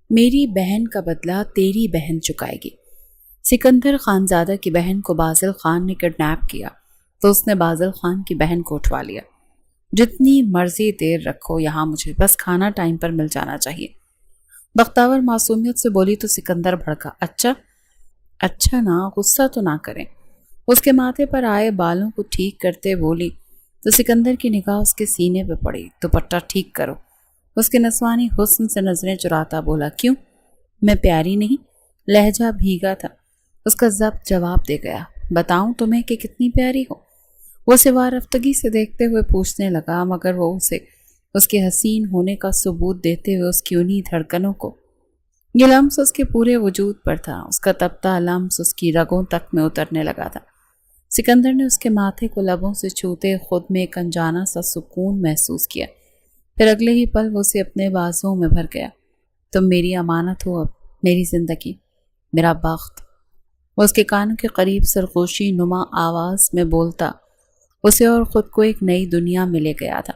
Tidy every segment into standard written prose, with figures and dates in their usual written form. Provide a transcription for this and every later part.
میری بہن کا بدلہ تیری بہن چکائے گی۔ سکندر خانزادہ کی بہن کو بازل خان نے کڈنیپ کیا تو اس نے بازل خان کی بہن کو اٹھوا لیا۔ جتنی مرضی دیر رکھو یہاں، مجھے بس کھانا ٹائم پر مل جانا چاہیے۔ بختاور معصومیت سے بولی تو سکندر بھڑکا۔ اچھا نا، غصہ تو نہ کریں۔ اس کے ماتھے پر آئے بالوں کو ٹھیک کرتے بولی تو سکندر کی نگاہ اس کے سینے پہ پڑی۔ دوپٹہ ٹھیک کرو۔ اس کے نسوانی حسن سے نظریں چراتا بولا، کیوں؟ میں پیاری نہیں؟ لہجہ بھیگا تھا۔ اس کا ضبط جواب دے گیا، بتاؤں تمہیں کہ کتنی پیاری ہو؟ وہ سوار رفتگی سے دیکھتے ہوئے پوچھنے لگا، مگر وہ اسے اس کے حسین ہونے کا ثبوت دیتے ہوئے اس کی انہی دھڑکنوں کو۔ یہ لمس اس کے پورے وجود پر تھا، اس کا تپتا لمس اس کی رگوں تک میں اترنے لگا تھا۔ سکندر نے اس کے ماتھے کو لبوں سے چھوتے خود میں ایک انجانا سا سکون محسوس کیا، پھر اگلے ہی پل وہ اسے اپنے بازوں میں بھر گیا۔ تم میری امانت ہو، اب میری زندگی، میرا بخت۔ وہ اس کے کانوں کے قریب سرگوشی نما آواز میں بولتا اسے اور خود کو ایک نئی دنیا میں لے گیا تھا۔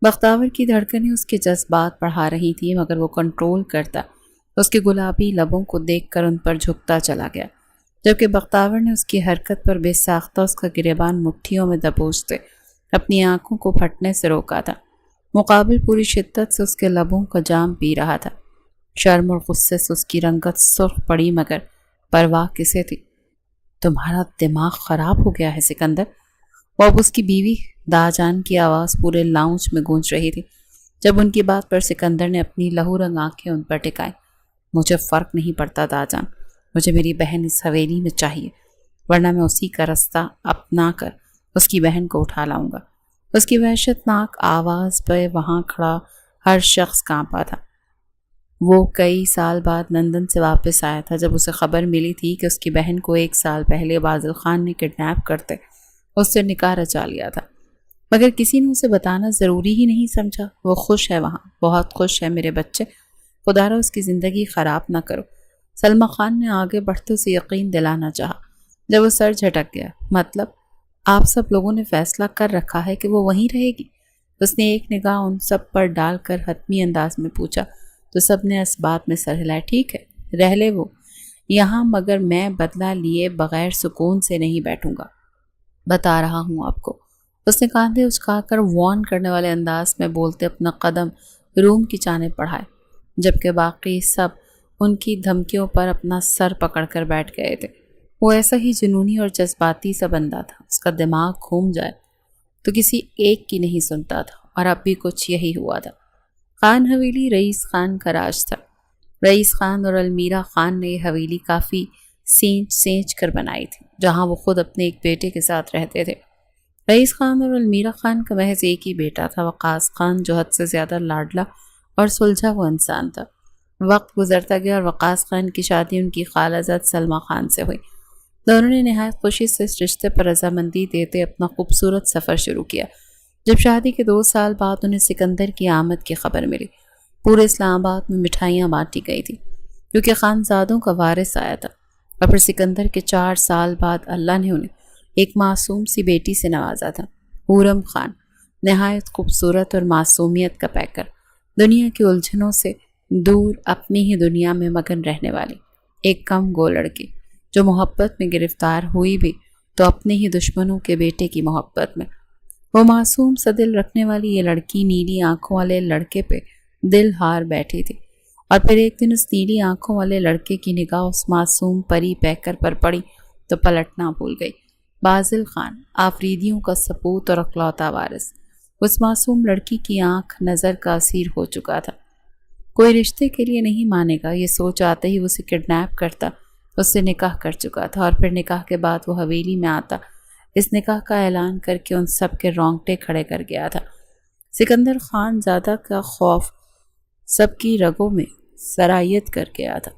بختاور کی دھڑکنیں اس کے جذبات بڑھا رہی تھیں، مگر وہ کنٹرول کرتا اس کے گلابی لبوں کو دیکھ کر ان پر جھکتا چلا گیا، جبکہ بختاور نے اس کی حرکت پر بے ساختہ اس کا گریبان مٹھیوں میں دبوچتے اپنی آنکھوں کو پھٹنے سے روکا تھا۔ مقابل پوری شدت سے اس کے لبوں کا جام پی رہا تھا۔ شرم اور غصے سے اس کی رنگت سرخ پڑی، مگر پرواہ کسے تھی؟ تمہارا دماغ خراب ہو گیا ہے سکندر؟ وہ اب اس کی بیوی دا جان کی آواز پورے لاؤنج میں گونج رہی تھی۔ جب ان کی بات پر سکندر نے اپنی لہو رنگ آنکھیں ان پر ٹکائیں۔ مجھے فرق نہیں پڑتا دا جان، مجھے میری بہن اس حویلی میں چاہیے، ورنہ میں اسی کا رستہ اپنا کر اس کی بہن کو اٹھا لاؤں گا۔ اس کی وحشت ناک آواز پہ وہاں کھڑا ہر شخص کانپا تھا۔ وہ کئی سال بعد لندن سے واپس آیا تھا، جب اسے خبر ملی تھی کہ اس کی بہن کو 1 سال پہلے بازل خان نے کڈنیپ کرتے اس سے نکاح رچا لیا تھا، مگر کسی نے اسے بتانا ضروری ہی نہیں سمجھا۔ وہ خوش ہے وہاں، بہت خوش ہے میرے بچے، خدا را اس کی زندگی خراب نہ کرو۔ سلما خان نے آگے بڑھتے اسے یقین دلانا چاہا، جب وہ سر جھٹک گیا۔ مطلب آپ سب لوگوں نے فیصلہ کر رکھا ہے کہ وہ وہیں رہے گی؟ اس نے ایک نگاہ ان سب پر ڈال کر حتمی انداز میں پوچھا تو سب نے اس بات میں سر ہلایا۔ ٹھیک ہے، رہ لے وہ یہاں، مگر میں بدلہ لیے بغیر سکون سے نہیں بیٹھوں گا، بتا رہا ہوں آپ کو۔ اس نے کاندھے اچکا کر وارن کرنے والے انداز میں بولتے اپنا قدم روم کی جانب بڑھائے، جبکہ باقی سب ان کی دھمکیوں پر اپنا سر پکڑ کر بیٹھ گئے تھے۔ وہ ایسا ہی جنونی اور جذباتی سا بندہ تھا، اس کا دماغ گھوم جائے تو کسی ایک کی نہیں سنتا تھا، اور اب بھی کچھ یہی ہوا تھا۔ خان حویلی رئیس خان کا راج تھا۔ رئیس خان اور المیرا خان نے یہ حویلی کافی سینچ کر بنائی تھی، جہاں وہ خود اپنے ایک بیٹے کے ساتھ رہتے تھے۔ رئیس خان اور المیرا خان کا محض ایک ہی بیٹا تھا، وقاص خان، جو حد سے زیادہ لاڈلا اور سلجھا ہوا انسان تھا۔ وقت گزرتا گیا اور وقاص خان کی شادی ان کی خالہ زاد سلما خان سے ہوئی۔ دونوں نے نہایت خوشی سے اس رشتے پر رضامندی دیتے اپنا خوبصورت سفر شروع کیا۔ جب شادی کے 2 سال بعد انہیں سکندر کی آمد کی خبر ملی، پورے اسلام آباد میں مٹھائیاں بانٹی گئی تھی، کیونکہ خانزادوں کا وارث آیا تھا، اور پھر سکندر کے 4 سال بعد اللہ نے انہیں ایک معصوم سی بیٹی سے نوازا تھا، حورم خان، نہایت خوبصورت اور معصومیت کا پیکر، دنیا کی الجھنوں سے دور اپنی ہی دنیا میں مگن رہنے والی ایک کم گو لڑکی، جو محبت میں گرفتار ہوئی بھی تو اپنے ہی دشمنوں کے بیٹے کی محبت میں۔ وہ معصوم سا دل رکھنے والی یہ لڑکی نیلی آنکھوں والے لڑکے پہ دل ہار بیٹھی تھی، اور پھر ایک دن اس نیلی آنکھوں والے لڑکے کی نگاہ اس معصوم پری پیکر پر پڑی تو پلٹنا بھول گئی۔ بازل خان، آفریدیوں کا سپوت اور اکلوتا وارث، اس معصوم لڑکی کی آنکھ نظر کا اسیر ہو چکا تھا۔ کوئی رشتے کے لیے نہیں مانے گا، یہ سوچ آتے ہی اسے کڈنیپ کرتا، اس سے نکاح کر چکا تھا، اور پھر نکاح کے بعد وہ حویلی میں آتا، اس نکاح کا اعلان کر کے ان سب کے رونگٹے کھڑے کر گیا تھا۔ سکندر خان زادہ کا خوف سب کی رگوں میں سرایت کر گیا تھا۔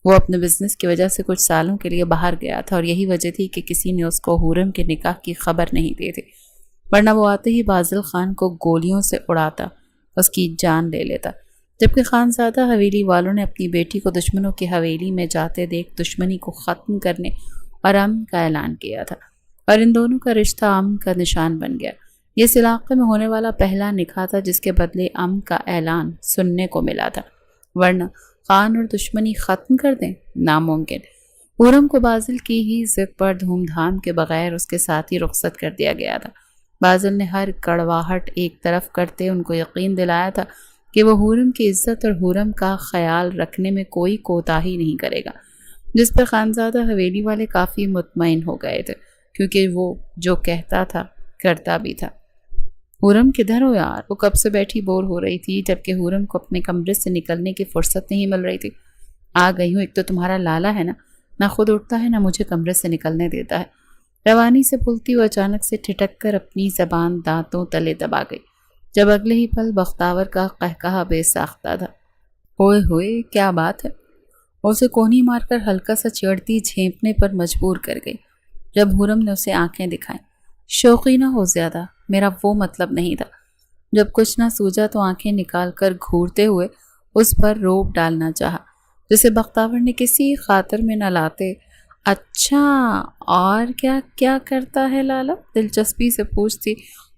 وہ اپنے بزنس کی وجہ سے کچھ سالوں کے لیے باہر گیا تھا، اور یہی وجہ تھی کہ کسی نے اس کو حورم کے نکاح کی خبر نہیں دی تھی، ورنہ وہ آتے ہی بازل خان کو گولیوں سے اڑاتا، اس کی جان لے لیتا۔ جبکہ خانزادہ حویلی والوں نے اپنی بیٹی کو دشمنوں کی حویلی میں جاتے دیکھ دشمنی کو ختم کرنے اور امن کا اعلان کیا تھا، اور ان دونوں کا رشتہ امن کا نشان بن گیا۔ یہ اس علاقے میں ہونے والا پہلا نکاح تھا جس کے بدلے امن کا اعلان سننے کو ملا تھا، ورنہ خان اور دشمنی ختم کر دیں؟ ناممکن۔ خرم کو بازل کی ہی ضد پر دھوم دھام کے بغیر اس کے ساتھ ہی رخصت کر دیا گیا تھا۔ بازل نے ہر کڑواہٹ ایک طرف کرتے ان کو یقین دلایا تھا کہ وہ خرم کی عزت اور خرم کا خیال رکھنے میں کوئی کوتاہی نہیں کرے گا، جس پر خانزادہ حویلی والے کافی مطمئن ہو گئے تھے، کیونکہ وہ جو کہتا تھا کرتا بھی تھا۔ خرم کدھر ہو یار؟ وہ کب سے بیٹھی بور ہو رہی تھی، جبکہ خرم کو اپنے کمرے سے نکلنے کی فرصت نہیں مل رہی تھی۔ آ گئی ہوں، ایک تو تمہارا لالا ہے نا، نہ خود اٹھتا ہے نہ مجھے کمرے سے نکلنے دیتا ہے۔ روانی سے بولتی وہ اچانک سے ٹھٹک کر اپنی زبان دانتوں تلے دبا گئی، جب اگلے ہی پل بختاور کا قہقہہ بے ساختہ تھا۔ ہوئے ہوئے کیا بات ہے؟ اسے کونی مار کر ہلکا سا چیڑتی جھینپنے پر مجبور کر گئی، جب خرم نے اسے آنکھیں دکھائیں۔ شوقی نہ ہو زیادہ، میرا وہ مطلب نہیں تھا۔ جب کچھ نہ سوجا تو آنکھیں نکال کر گھورتے ہوئے اس پر روب ڈالنا چاہا، جسے بختاور نے کسی خاطر میں نہ لاتے۔ اچھا، اور کیا کیا کرتا ہے لالا؟ دلچسپی سے پوچھتی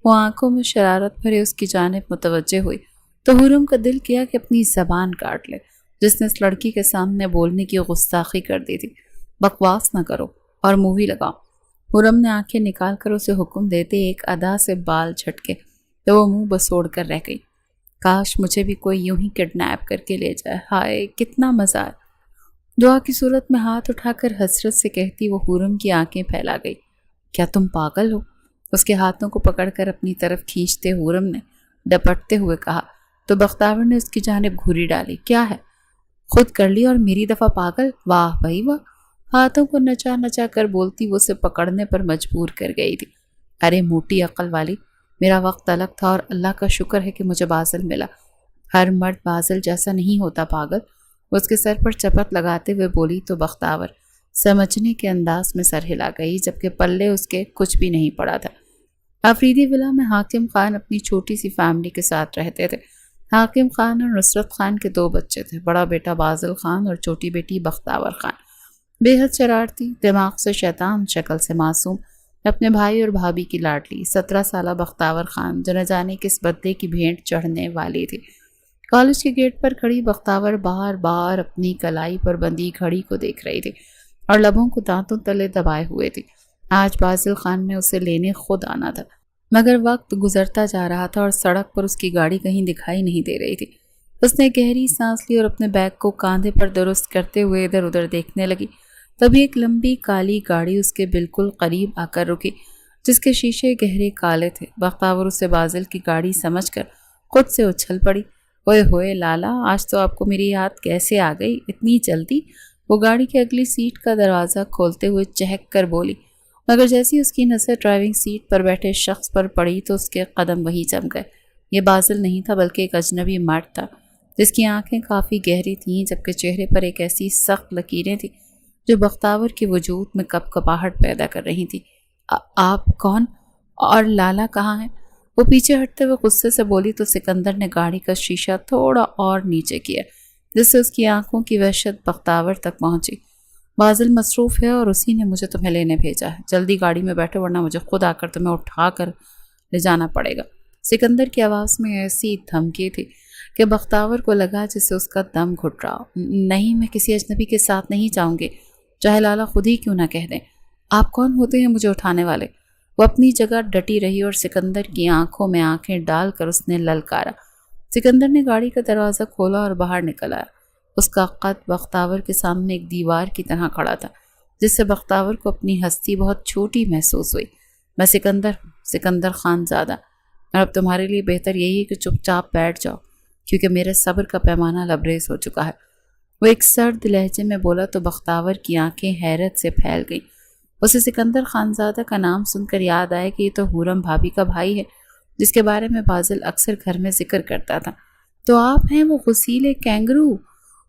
وہ آنکھوں میں شرارت بھرے اس کی جانب متوجہ ہوئی تو خرم کا دل کیا کہ اپنی زبان کاٹ لے، جس نے اس لڑکی کے سامنے بولنے کی گستاخی کر دی تھی۔ بکواس نہ کرو اور مووی لگاؤ۔ خرم نے آنکھیں نکال کر اسے حکم دیتے ایک ادا سے بال جھٹکے تو وہ منہ بسوڑ کر رہ گئی۔ کاش مجھے بھی کوئی یوں ہی کڈنیپ کر کے لے جائے، ہائے کتنا مزہ ہے۔ دعا کی صورت میں ہاتھ اٹھا کر حسرت سے کہتی وہ خرم کی آنکھیں پھیلا گئی۔ کیا تم پاگل ہو؟ اس کے ہاتھوں کو پکڑ کر اپنی طرف کھینچتے خرم نے ڈپٹتے ہوئے کہا تو بختاور نے اس کی جانب گھوری ڈالی۔ کیا ہے؟ خود کر لی اور میری دفعہ پاگل؟ واہ بھائی واہ! ہاتھوں کو نچا نچا کر بولتی وہ اسے پکڑنے پر مجبور کر گئی تھی۔ ارے موٹی عقل والی، میرا وقت الگ تھا اور اللہ کا شکر ہے کہ مجھے بازل ملا۔ ہر مرد بازل جیسا نہیں ہوتا پاگل۔ اس کے سر پر چپت لگاتے ہوئے بولی تو بختاور سمجھنے کے انداز میں سر ہلا گئی، جبکہ پلے اس کے کچھ بھی نہیں پڑا تھا۔ آفریدی ولا میں حاکم خان اپنی چھوٹی سی فیملی کے ساتھ رہتے تھے۔ حاکم خان اور نصرت خان کے 2 بچے تھے، بڑا بیٹا بازل خان اور چھوٹی بیٹی بختاور خان۔ بے حد شرارتی، دماغ سے شیطان، شکل سے معصوم، اپنے بھائی اور بھابھی کی لاڈلی 17 سالہ بختاور خان جو نہ جانے کس بدلے کی بھینٹ چڑھنے والی تھی۔ کالج کے گیٹ پر کھڑی بختاور بار بار اپنی کلائی پر بندھی گھڑی کو دیکھ رہی تھی اور لبوں کو دانتوں تلے دبائے ہوئے تھی۔ آج بازل خان نے اسے لینے خود آنا تھا، مگر وقت گزرتا جا رہا تھا اور سڑک پر اس کی گاڑی کہیں دکھائی نہیں دے رہی تھی۔ اس نے گہری سانس لی اور اپنے بیگ کو کاندھے پر درست کرتے ہوئے ادھر ادھر دیکھنے لگی۔ تبھی ایک لمبی کالی گاڑی اس کے بالکل قریب آ کر رکی، جس کے شیشے گہرے کالے تھے۔ بختاور اسے بازل کی گاڑی سمجھ کر خود سے اچھل پڑی۔ اوئے ہوئے لالا، آج تو آپ کو میری یاد کیسے آ گئی اتنی جلدی؟ وہ گاڑی کی اگلی سیٹ کا دروازہ کھولتے ہوئے چہک کر بولی، مگر جیسی اس کی نظر ڈرائیونگ سیٹ پر بیٹھے شخص پر پڑی تو اس کے قدم وہیں جم گئے۔ یہ بازل نہیں تھا بلکہ ایک اجنبی مرد تھا، جس کی آنکھیں کافی گہری تھیں، جبکہ چہرے پر ایک ایسی سخت لکیریں تھیں جو بختاور کے وجود میں کپ کپاہٹ پیدا کر رہی تھی۔ آپ کون؟ اور لالا کہاں ہے؟ وہ پیچھے ہٹتے ہوئے غصے سے بولی تو سکندر نے گاڑی کا شیشہ تھوڑا اور نیچے کیا، جس سے اس کی آنکھوں کی وحشت بختاور تک پہنچی۔ بازل مصروف ہے اور اسی نے مجھے تمہیں لینے بھیجا ہے، جلدی گاڑی میں بیٹھو ورنہ مجھے خود آ کر تمہیں اٹھا کر لے جانا پڑے گا۔ سکندر کی آواز میں ایسی دھمکی تھی کہ بختاور کو لگا جسے اس کا دم گھٹ رہا ہو۔ نہیں، میں کسی اجنبی کے ساتھ نہیں جاؤں گی، چاہے لالا خود ہی کیوں نہ کہہ دیں۔ آپ کون ہوتے ہیں مجھے اٹھانے والے؟ وہ اپنی جگہ ڈٹی رہی اور سکندر کی آنکھوں میں آنکھیں ڈال کر اس نے للکارا۔ سکندر نے گاڑی کا دروازہ کھولا اور باہر نکل آیا۔ اس کا قد بختاور کے سامنے ایک دیوار کی طرح کھڑا تھا، جس سے بختاور کو اپنی ہستی بہت چھوٹی محسوس ہوئی۔ میں سکندر ہوں، سکندر خان زادہ، اور اب تمہارے لیے بہتر یہی ہے کہ چپ چاپ بیٹھ جاؤ، کیونکہ میرے صبر کا پیمانہ لبریز ہو چکا ہے۔ وہ ایک سرد لہجے میں بولا تو بختاور کی آنکھیں حیرت سے پھیل گئیں۔ اسے سکندر خانزادہ کا نام سن کر یاد آیا کہ یہ تو خرم بھابھی کا بھائی ہے، جس کے بارے میں بازل اکثر گھر میں ذکر کرتا تھا۔ تو آپ ہیں وہ غسیل کینگرو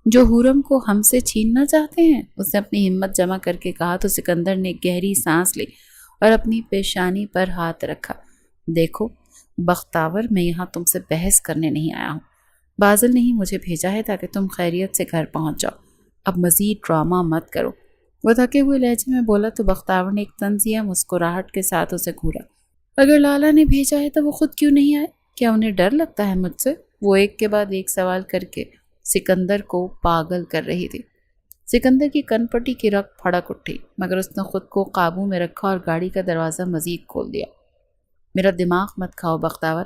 جو خرم کو ہم سے چھیننا چاہتے ہیں؟ اس نے اپنی ہمت جمع کر کے کہا تو سکندر نے گہری سانس لی اور اپنی پیشانی پر ہاتھ رکھا۔ دیکھو بختاور، میں یہاں تم سے بحث کرنے نہیں آیا ہوں۔ بازل نے ہی مجھے بھیجا ہے تاکہ تم خیریت سے گھر پہنچ جاؤ۔ اب مزید ڈرامہ مت کرو۔ وہ تھکے ہوئے لہجے میں بولا تو بختاور نے ایک طنزیہ مسکراہٹ کے ساتھ اسے گھورا۔ اگر لالا نے بھیجا ہے تو وہ خود کیوں نہیں آئے؟ کیا انہیں ڈر لگتا ہے مجھ سے؟ وہ ایک کے بعد ایک سوال کر کے سکندر کو پاگل کر رہی تھی۔ سکندر کی کن پٹی کی رگ پھڑک اٹھی، مگر اس نے خود کو قابو میں رکھا اور گاڑی کا دروازہ مزید کھول دیا۔ میرا دماغ مت کھاؤ بختاور،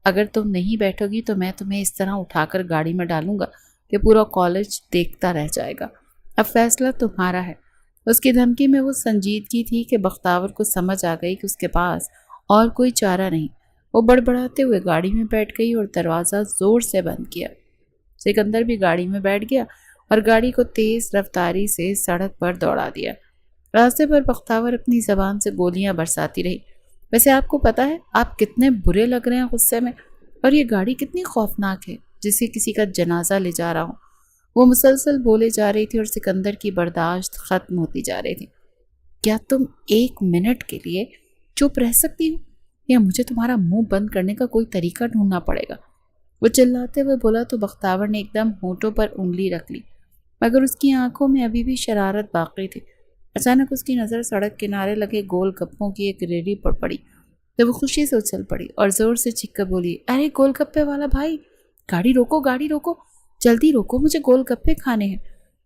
اگر تم نہیں بیٹھو گی تو میں تمہیں اس طرح اٹھا کر گاڑی میں ڈالوں گا کہ پورا کالج دیکھتا رہ جائے گا۔ اب فیصلہ تمہارا ہے۔ اس کی دھمکی میں وہ سنجیدگی تھی کہ بختاور کو سمجھ آ گئی کہ اس کے پاس اور کوئی چارہ نہیں۔ وہ بڑبڑاتے ہوئے گاڑی میں بیٹھ گئی اور دروازہ زور سے بند کیا۔ سکندر بھی گاڑی میں بیٹھ گیا اور گاڑی کو تیز رفتاری سے سڑک پر دوڑا دیا۔ راستے پر بختاور اپنی زبان سے گولیاں برساتی رہی۔ ویسے آپ کو پتا ہے آپ کتنے برے لگ رہے ہیں غصے میں، اور یہ گاڑی کتنی خوفناک ہے جسے کسی کا جنازہ لے جا رہا ہوں۔ وہ مسلسل بولے جا رہی تھی اور سکندر کی برداشت ختم ہوتی جا رہی تھی۔ کیا تم 1 منٹ کے لیے چپ رہ سکتی ہو، یا مجھے تمہارا منہ بند کرنے کا کوئی طریقہ ڈھونڈنا پڑے گا؟ وہ چلاتے ہوئے بولا تو بختاور نے ایک دم ہونٹوں پر انگلی رکھ لی، مگر اس کی آنکھوں میں ابھی بھی شرارت باقی تھی۔ اچانک اس کی نظر سڑک کنارے لگے گول گپوں کی ایک ریڑھی پر پڑی تو وہ خوشی سے اچھل پڑی اور زور سے چیخ کر بولی، ارے گول گپے والا بھائی، گاڑی روکو، گاڑی روکو، جلدی روکو، مجھے گول گپے کھانے ہیں۔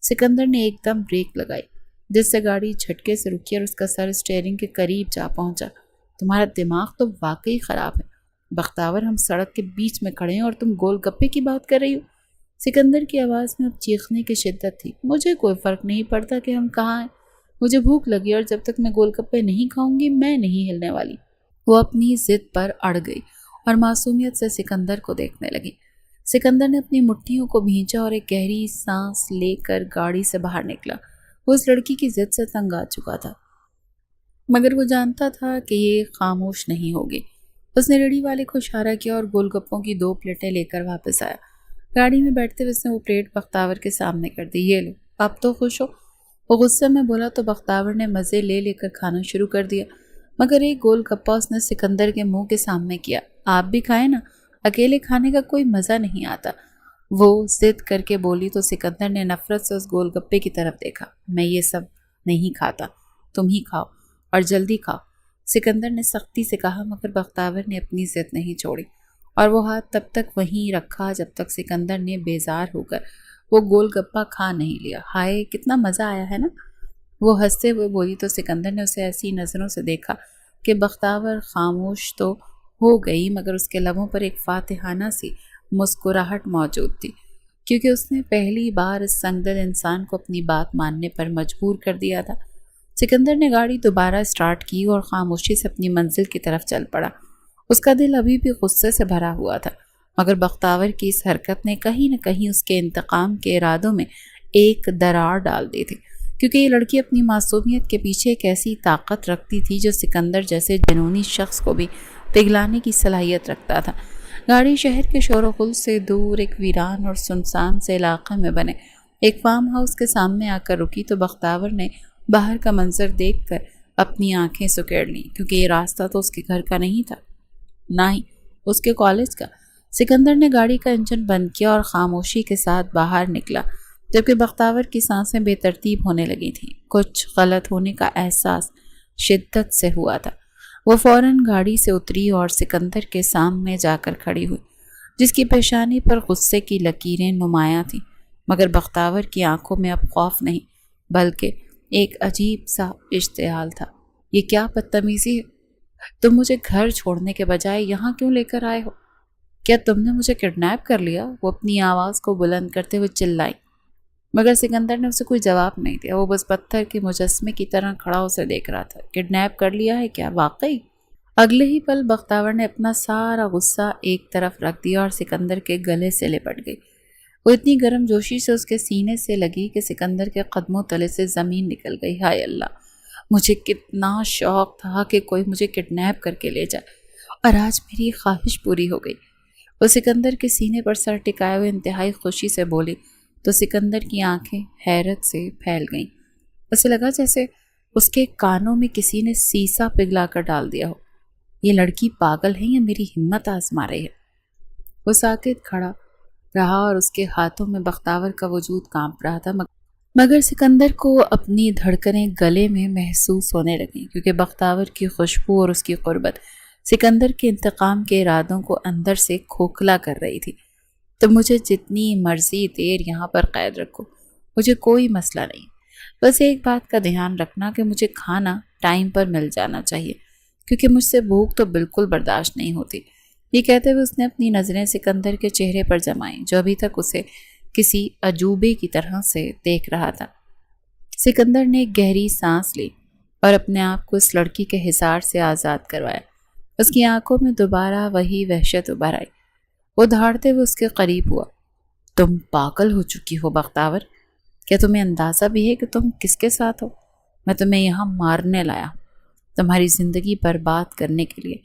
سکندر نے ایک دم بریک لگائی، جس سے گاڑی جھٹکے سے رکی اور اس کا سر اسٹیئرنگ کے قریب جا پہنچا۔ تمہارا دماغ تو واقعی خراب ہے بختاور، ہم سڑک کے بیچ میں کھڑے ہیں اور تم گول گپے کی بات کر رہی ہو۔ سکندر کی آواز میں اب چیخنے کی شدت تھی۔ مجھے کوئی فرق نہیں پڑتا کہ ہم کہاں ہیں، مجھے بھوک لگی اور جب تک میں گول گپے نہیں کھاؤں گی میں نہیں ہلنے والی۔ وہ اپنی ضد پر اڑ گئی اور معصومیت سے سکندر کو دیکھنے لگی۔ سکندر نے اپنی مٹھیوں کو بھینچا اور ایک گہری سانس لے کر گاڑی سے باہر نکلا۔ وہ اس لڑکی کی ضد سے تنگ آ چکا تھا، مگر وہ جانتا تھا کہ یہ خاموش نہیں ہوگی۔ اس نے ریڑھی والے کو اشارہ کیا اور گول گپوں کی 2 پلیٹیں لے کر واپس آیا۔ گاڑی میں بیٹھتے ہوئے اس نے وہ پلیٹ بختاور کے سامنے کر دی۔ یہ لو، اب تو خوش ہو؟ وہ غصے میں بولا تو بختاور نے مزے لے لے کر کھانا شروع کر دیا، مگر ایک گول گپا اس نے سکندر کے منہ کے سامنے کیا۔ آپ بھی کھائیں نا، اکیلے کھانے کا کوئی مزہ نہیں آتا، وہ ضد کر کے بولی تو سکندر نے نفرت سے اس گول گپے کی طرف دیکھا۔ میں یہ سب نہیں کھاتا، تم ہی کھاؤ اور جلدی کھاؤ، سکندر نے سختی سے کہا، مگر بختاور نے اپنی ضد نہیں چھوڑی اور وہ ہاتھ تب تک وہیں رکھا جب تک سکندر نے بیزار ہو کر وہ گول گپا کھا نہیں لیا۔ ہائے کتنا مزہ آیا ہے نا، وہ ہنستے ہوئے بولی تو سکندر نے اسے ایسی نظروں سے دیکھا کہ بختاور خاموش تو ہو گئی، مگر اس کے لبوں پر ایک فاتحانہ سی مسکراہٹ موجود تھی، کیونکہ اس نے پہلی بار اس سنگدل انسان کو اپنی بات ماننے پر مجبور کر دیا تھا۔ سکندر نے گاڑی دوبارہ سٹارٹ کی اور خاموشی سے اپنی منزل کی طرف چل پڑا۔ اس کا دل ابھی بھی غصے سے بھرا ہوا تھا، مگر بختاور کی اس حرکت نے کہیں نہ کہیں اس کے انتقام کے ارادوں میں ایک درار ڈال دی تھی، کیونکہ یہ لڑکی اپنی معصومیت کے پیچھے ایک ایسی طاقت رکھتی تھی جو سکندر جیسے جنونی شخص کو بھی پگھلانے کی صلاحیت رکھتا تھا۔ گاڑی شہر کے شور و غل سے دور ایک ویران اور سنسان سے علاقے میں بنے ایک فارم ہاؤس کے سامنے آ کر رکی تو بختاور نے باہر کا منظر دیکھ کر اپنی آنکھیں سکیڑ لیں، کیونکہ یہ راستہ تو اس کے گھر کا نہیں تھا، نہ ہی اس کے کالج کا۔ سکندر نے گاڑی کا انجن بند کیا اور خاموشی کے ساتھ باہر نکلا، جبکہ بختاور کی سانسیں بے ترتیب ہونے لگی تھیں۔ کچھ غلط ہونے کا احساس شدت سے ہوا تھا۔ وہ فوراً گاڑی سے اتری اور سکندر کے سامنے جا کر کھڑی ہوئی، جس کی پیشانی پر غصے کی لکیریں نمایاں تھیں، مگر بختاور کی آنکھوں میں اب خوف نہیں بلکہ ایک عجیب سا اشتعال تھا۔ یہ کیا بدتمیزی ہے؟ تم مجھے گھر چھوڑنے کے بجائے یہاں کیوں لے کر آئے ہو؟ کیا تم نے مجھے کڈنیپ کر لیا؟ وہ اپنی آواز کو بلند کرتے ہوئے چلائی، مگر سکندر نے اسے کوئی جواب نہیں دیا۔ وہ بس پتھر کے مجسمے کی طرح کھڑا اسے دیکھ رہا تھا۔ کڈنیپ کر لیا ہے کیا واقعی؟ اگلے ہی پل بختاور نے اپنا سارا غصہ ایک طرف رکھ دیا اور سکندر کے گلے سے لپٹ گئی۔ وہ اتنی گرم جوشی سے اس کے سینے سے لگی کہ سکندر کے قدموں تلے سے زمین نکل گئی۔ ہائے اللہ، مجھے کتنا شوق تھا کہ کوئی مجھے کڈنیپ کر کے لے جائے، اور آج میری خواہش پوری ہو گئی۔ وہ سکندر کے سینے پر سر ٹکائے ہوئے انتہائی خوشی سے بولی تو سکندر کی آنکھیں حیرت سے پھیل گئیں۔ اسے لگا جیسے اس کے کانوں میں کسی نے سیسا پگھلا کر ڈال دیا ہو۔ یہ لڑکی پاگل ہے یا میری ہمت آزما رہی ہے؟ وہ ساکت کھڑا رہا اور اس کے ہاتھوں میں بختاور کا وجود کانپ رہا تھا، مگر سکندر کو اپنی دھڑکنیں گلے میں محسوس ہونے لگیں، کیونکہ بختاور کی خوشبو اور اس کی قربت سکندر کے انتقام کے ارادوں کو اندر سے کھوکھلا کر رہی تھی۔ تو مجھے جتنی مرضی دیر یہاں پر قید رکھو، مجھے کوئی مسئلہ نہیں۔ بس ایک بات کا دھیان رکھنا کہ مجھے کھانا ٹائم پر مل جانا چاہیے، کیونکہ مجھ سے بھوک تو بالکل برداشت نہیں ہوتی۔ یہ کہتے ہوئے اس نے اپنی نظریں سکندر کے چہرے پر جمائیں، جو ابھی تک اسے کسی عجوبے کی طرح سے دیکھ رہا تھا۔ سکندر نے ایک گہری سانس لی اور اپنے آپ کو اس لڑکی کے حصار سے آزاد کروایا۔ اس کی آنکھوں میں دوبارہ وہی وحشت ابھر آئی۔ وہ دھاڑتے ہوئے اس کے قریب ہوا۔ تم پاگل ہو چکی ہو بختاور، کیا تمہیں اندازہ بھی ہے کہ تم کس کے ساتھ ہو؟ میں تمہیں یہاں مارنے لایا ہوں، تمہاری زندگی برباد کرنے کے لیے،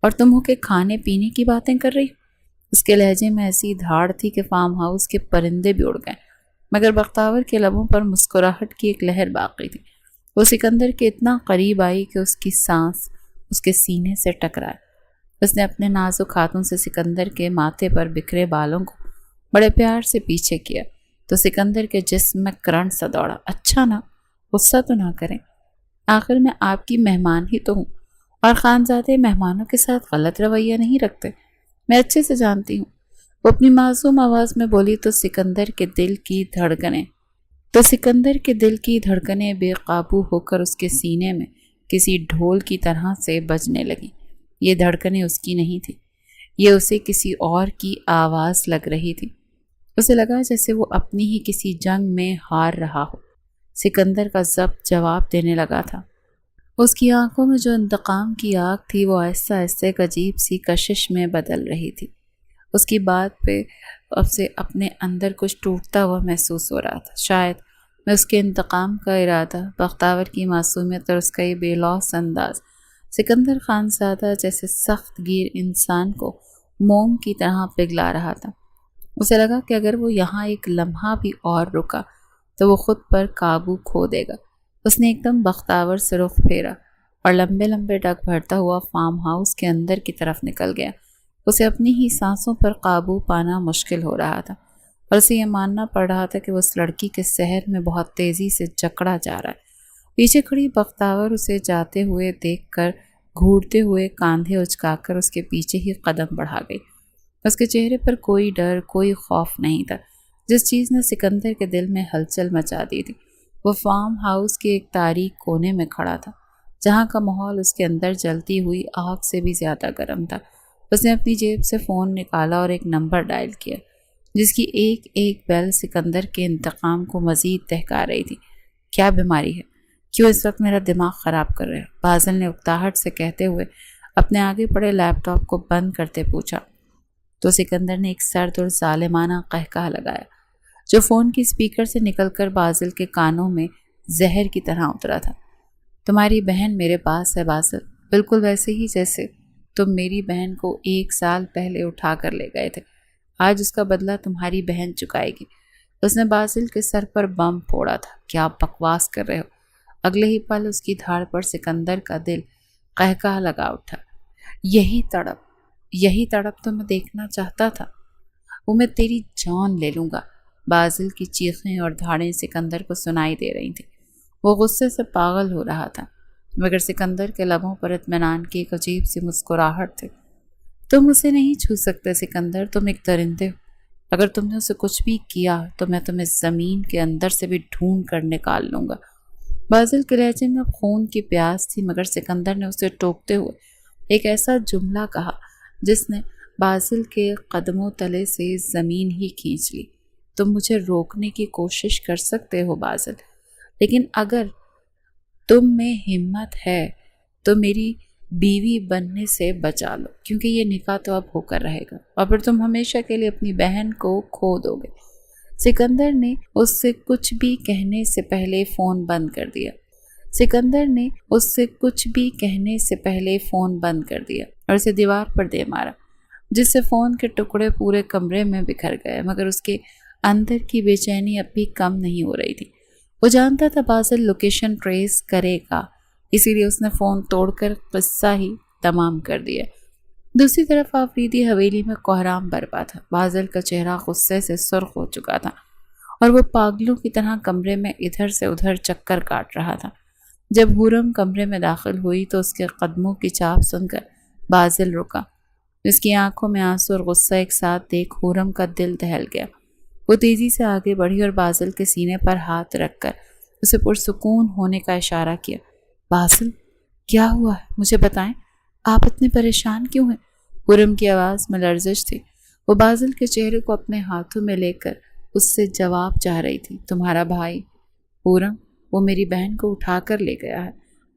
اور تم ہو کے کھانے پینے کی باتیں کر رہی ہو۔ اس کے لہجے میں ایسی دھاڑ تھی کہ فارم ہاؤس کے پرندے بھی اڑ گئے، مگر بختاور کے لبوں پر مسکراہٹ کی ایک لہر باقی تھی۔ وہ سکندر کے اتنا قریب آئی کہ اس کی سانس اس کے سینے سے ٹکرائے۔ اس نے اپنے نازک ہاتھوں سے سکندر کے ماتھے پر بکھرے بالوں کو بڑے پیار سے پیچھے کیا تو سکندر کے جسم میں کرنٹ سا دوڑا۔ اچھا نا، غصہ تو نہ کریں، آخر میں آپ کی مہمان ہی تو ہوں، اور خانزادے مہمانوں کے ساتھ غلط رویہ نہیں رکھتے، میں اچھے سے جانتی ہوں۔ وہ اپنی معصوم آواز میں بولی تو سکندر کے دل کی دھڑکنیں بے قابو ہو کر اس کے سینے میں کسی ڈھول کی طرح سے بجنے لگیں۔ یہ دھڑکنیں اس کی نہیں تھی، یہ اسے کسی اور کی آواز لگ رہی تھی۔ اسے لگا جیسے وہ اپنی ہی کسی جنگ میں ہار رہا ہو۔ سکندر کا ضبط جواب دینے لگا تھا۔ اس کی آنکھوں میں جو انتقام کی آگ تھی وہ آہستہ آہستہ ایک عجیب سی کشش میں بدل رہی تھی۔ اس کی بات پہ اب سے اپنے اندر کچھ ٹوٹتا ہوا محسوس ہو رہا تھا۔ شاید میں اس کے انتقام کا ارادہ، بختاور کی معصومیت اور اس کا یہ بے لوث انداز سکندر خانزادہ جیسے سخت گیر انسان کو موم کی طرح پگھلا رہا تھا۔ اسے لگا کہ اگر وہ یہاں ایک لمحہ بھی اور رکا تو وہ خود پر قابو کھو دے گا۔ اس نے ایک دم بختاور سے رخ پھیرا اور لمبے لمبے ڈگ بھرتا ہوا فارم ہاؤس کے اندر کی طرف نکل گیا۔ اسے اپنی ہی سانسوں پر قابو پانا مشکل ہو رہا تھا، اور اسے یہ ماننا پڑ رہا تھا کہ وہ اس لڑکی کے سحر میں بہت تیزی سے جکڑا جا رہا ہے۔ پیچھے کھڑی بختاور اسے جاتے ہوئے دیکھ کر گھورتے ہوئے کاندھے اچکا کر اس کے پیچھے ہی قدم بڑھا گئی۔ اس کے چہرے پر کوئی ڈر، کوئی خوف نہیں تھا۔ جس چیز نے سکندر کے دل میں ہلچل مچا دی تھی وہ فارم ہاؤس کے ایک تاریک کونے میں کھڑا تھا، جہاں کا ماحول اس کے اندر جلتی ہوئی آگ سے بھی زیادہ گرم تھا۔ اس نے اپنی جیب سے فون نکالا اور ایک نمبر ڈائل کیا، جس کی ایک ایک بیل سکندر کے انتقام کو مزید دہکا رہی تھی۔ کیا بیماری ہے؟ کیوں اس وقت میرا دماغ خراب کر رہے ہو؟ بازل نے اکتاہٹ سے کہتے ہوئے اپنے آگے پڑے لیپ ٹاپ کو بند کرتے پوچھا تو سکندر نے ایک سرد اور ظالمانہ قہقہ لگایا، جو فون کی اسپیکر سے نکل کر بازل کے کانوں میں زہر کی طرح اترا تھا۔ تمہاری بہن میرے پاس ہے بازل، بالکل ویسے ہی جیسے تم میری بہن کو 1 سال پہلے اٹھا کر لے گئے تھے۔ آج اس کا بدلہ تمہاری بہن چکائے گی۔ اس نے بازل کے سر پر بم پھوڑا تھا۔ کیا بکواس کر رہے ہو؟ اگلے ہی پل اس کی دھاڑ پر سکندر کا دل قہقہ لگا اٹھا۔ یہی تڑپ تو میں دیکھنا چاہتا تھا، وہ میں تیری جان لے لوں گا۔ بازل کی چیخیں اور دھاڑیں سکندر کو سنائی دے رہی تھیں۔ وہ غصے سے پاگل ہو رہا تھا، مگر سکندر کے لبوں پر اطمینان کی ایک عجیب سی مسکراہٹ تھی۔ تم اسے نہیں چھو سکتے سکندر، تم ایک درندے ہو۔ اگر تم نے اسے کچھ بھی کیا تو میں تمہیں زمین کے اندر سے بھی ڈھونڈ کر نکال لوں گا۔ بازل کے لہجے میں اب خون کی پیاس تھی، مگر سکندر نے اسے ٹوکتے ہوئے ایک ایسا جملہ کہا جس نے بازل کے قدموں تلے سے زمین ہی کھینچ لی۔ تم مجھے روکنے کی کوشش کر سکتے ہو بازل، لیکن اگر تم میں ہمت ہے تو میری بیوی بننے سے بچا لو، کیونکہ یہ نکاح تو اب ہو کر رہے گا اور پھر تم ہمیشہ کے لیے اپنی بہن کو کھو دو گے۔ سکندر نے اس سے کچھ بھی کہنے سے پہلے فون بند کر دیا اور اسے دیوار پر دے مارا، جس سے فون کے ٹکڑے پورے کمرے میں بکھر گئے، مگر اس کے اندر کی بے چینی اب بھی کم نہیں ہو رہی تھی۔ وہ جانتا تھا بازل لوکیشن ٹریس کرے گا، اسی لیے اس نے فون توڑ کر قصہ ہی تمام کر دیا۔ دوسری طرف آفریدی حویلی میں کوہرام برپا تھا۔ بازل کا چہرہ غصے سے سرخ ہو چکا تھا اور وہ پاگلوں کی طرح کمرے میں ادھر سے ادھر چکر کاٹ رہا تھا۔ جب حورم کمرے میں داخل ہوئی تو اس کے قدموں کی چاپ سن کر بازل رکا جس کی آنکھوں میں آنسو اور غصہ ایک ساتھ دیکھ حورم کا دل دہل گیا۔ وہ تیزی سے آگے بڑھی اور بازل کے سینے پر ہاتھ رکھ کر اسے پرسکون ہونے کا اشارہ کیا۔ بازل، کیا ہوا ہے؟ مجھے بتائیں، آپ اتنے پریشان کیوں ہیں؟ حورم کی آواز میں لرزش تھی۔ وہ بازل کے چہرے کو اپنے ہاتھوں میں لے کر اس سے جواب چاہ رہی تھی۔ تمہارا بھائی حورم، وہ میری بہن کو اٹھا کر لے گیا ہے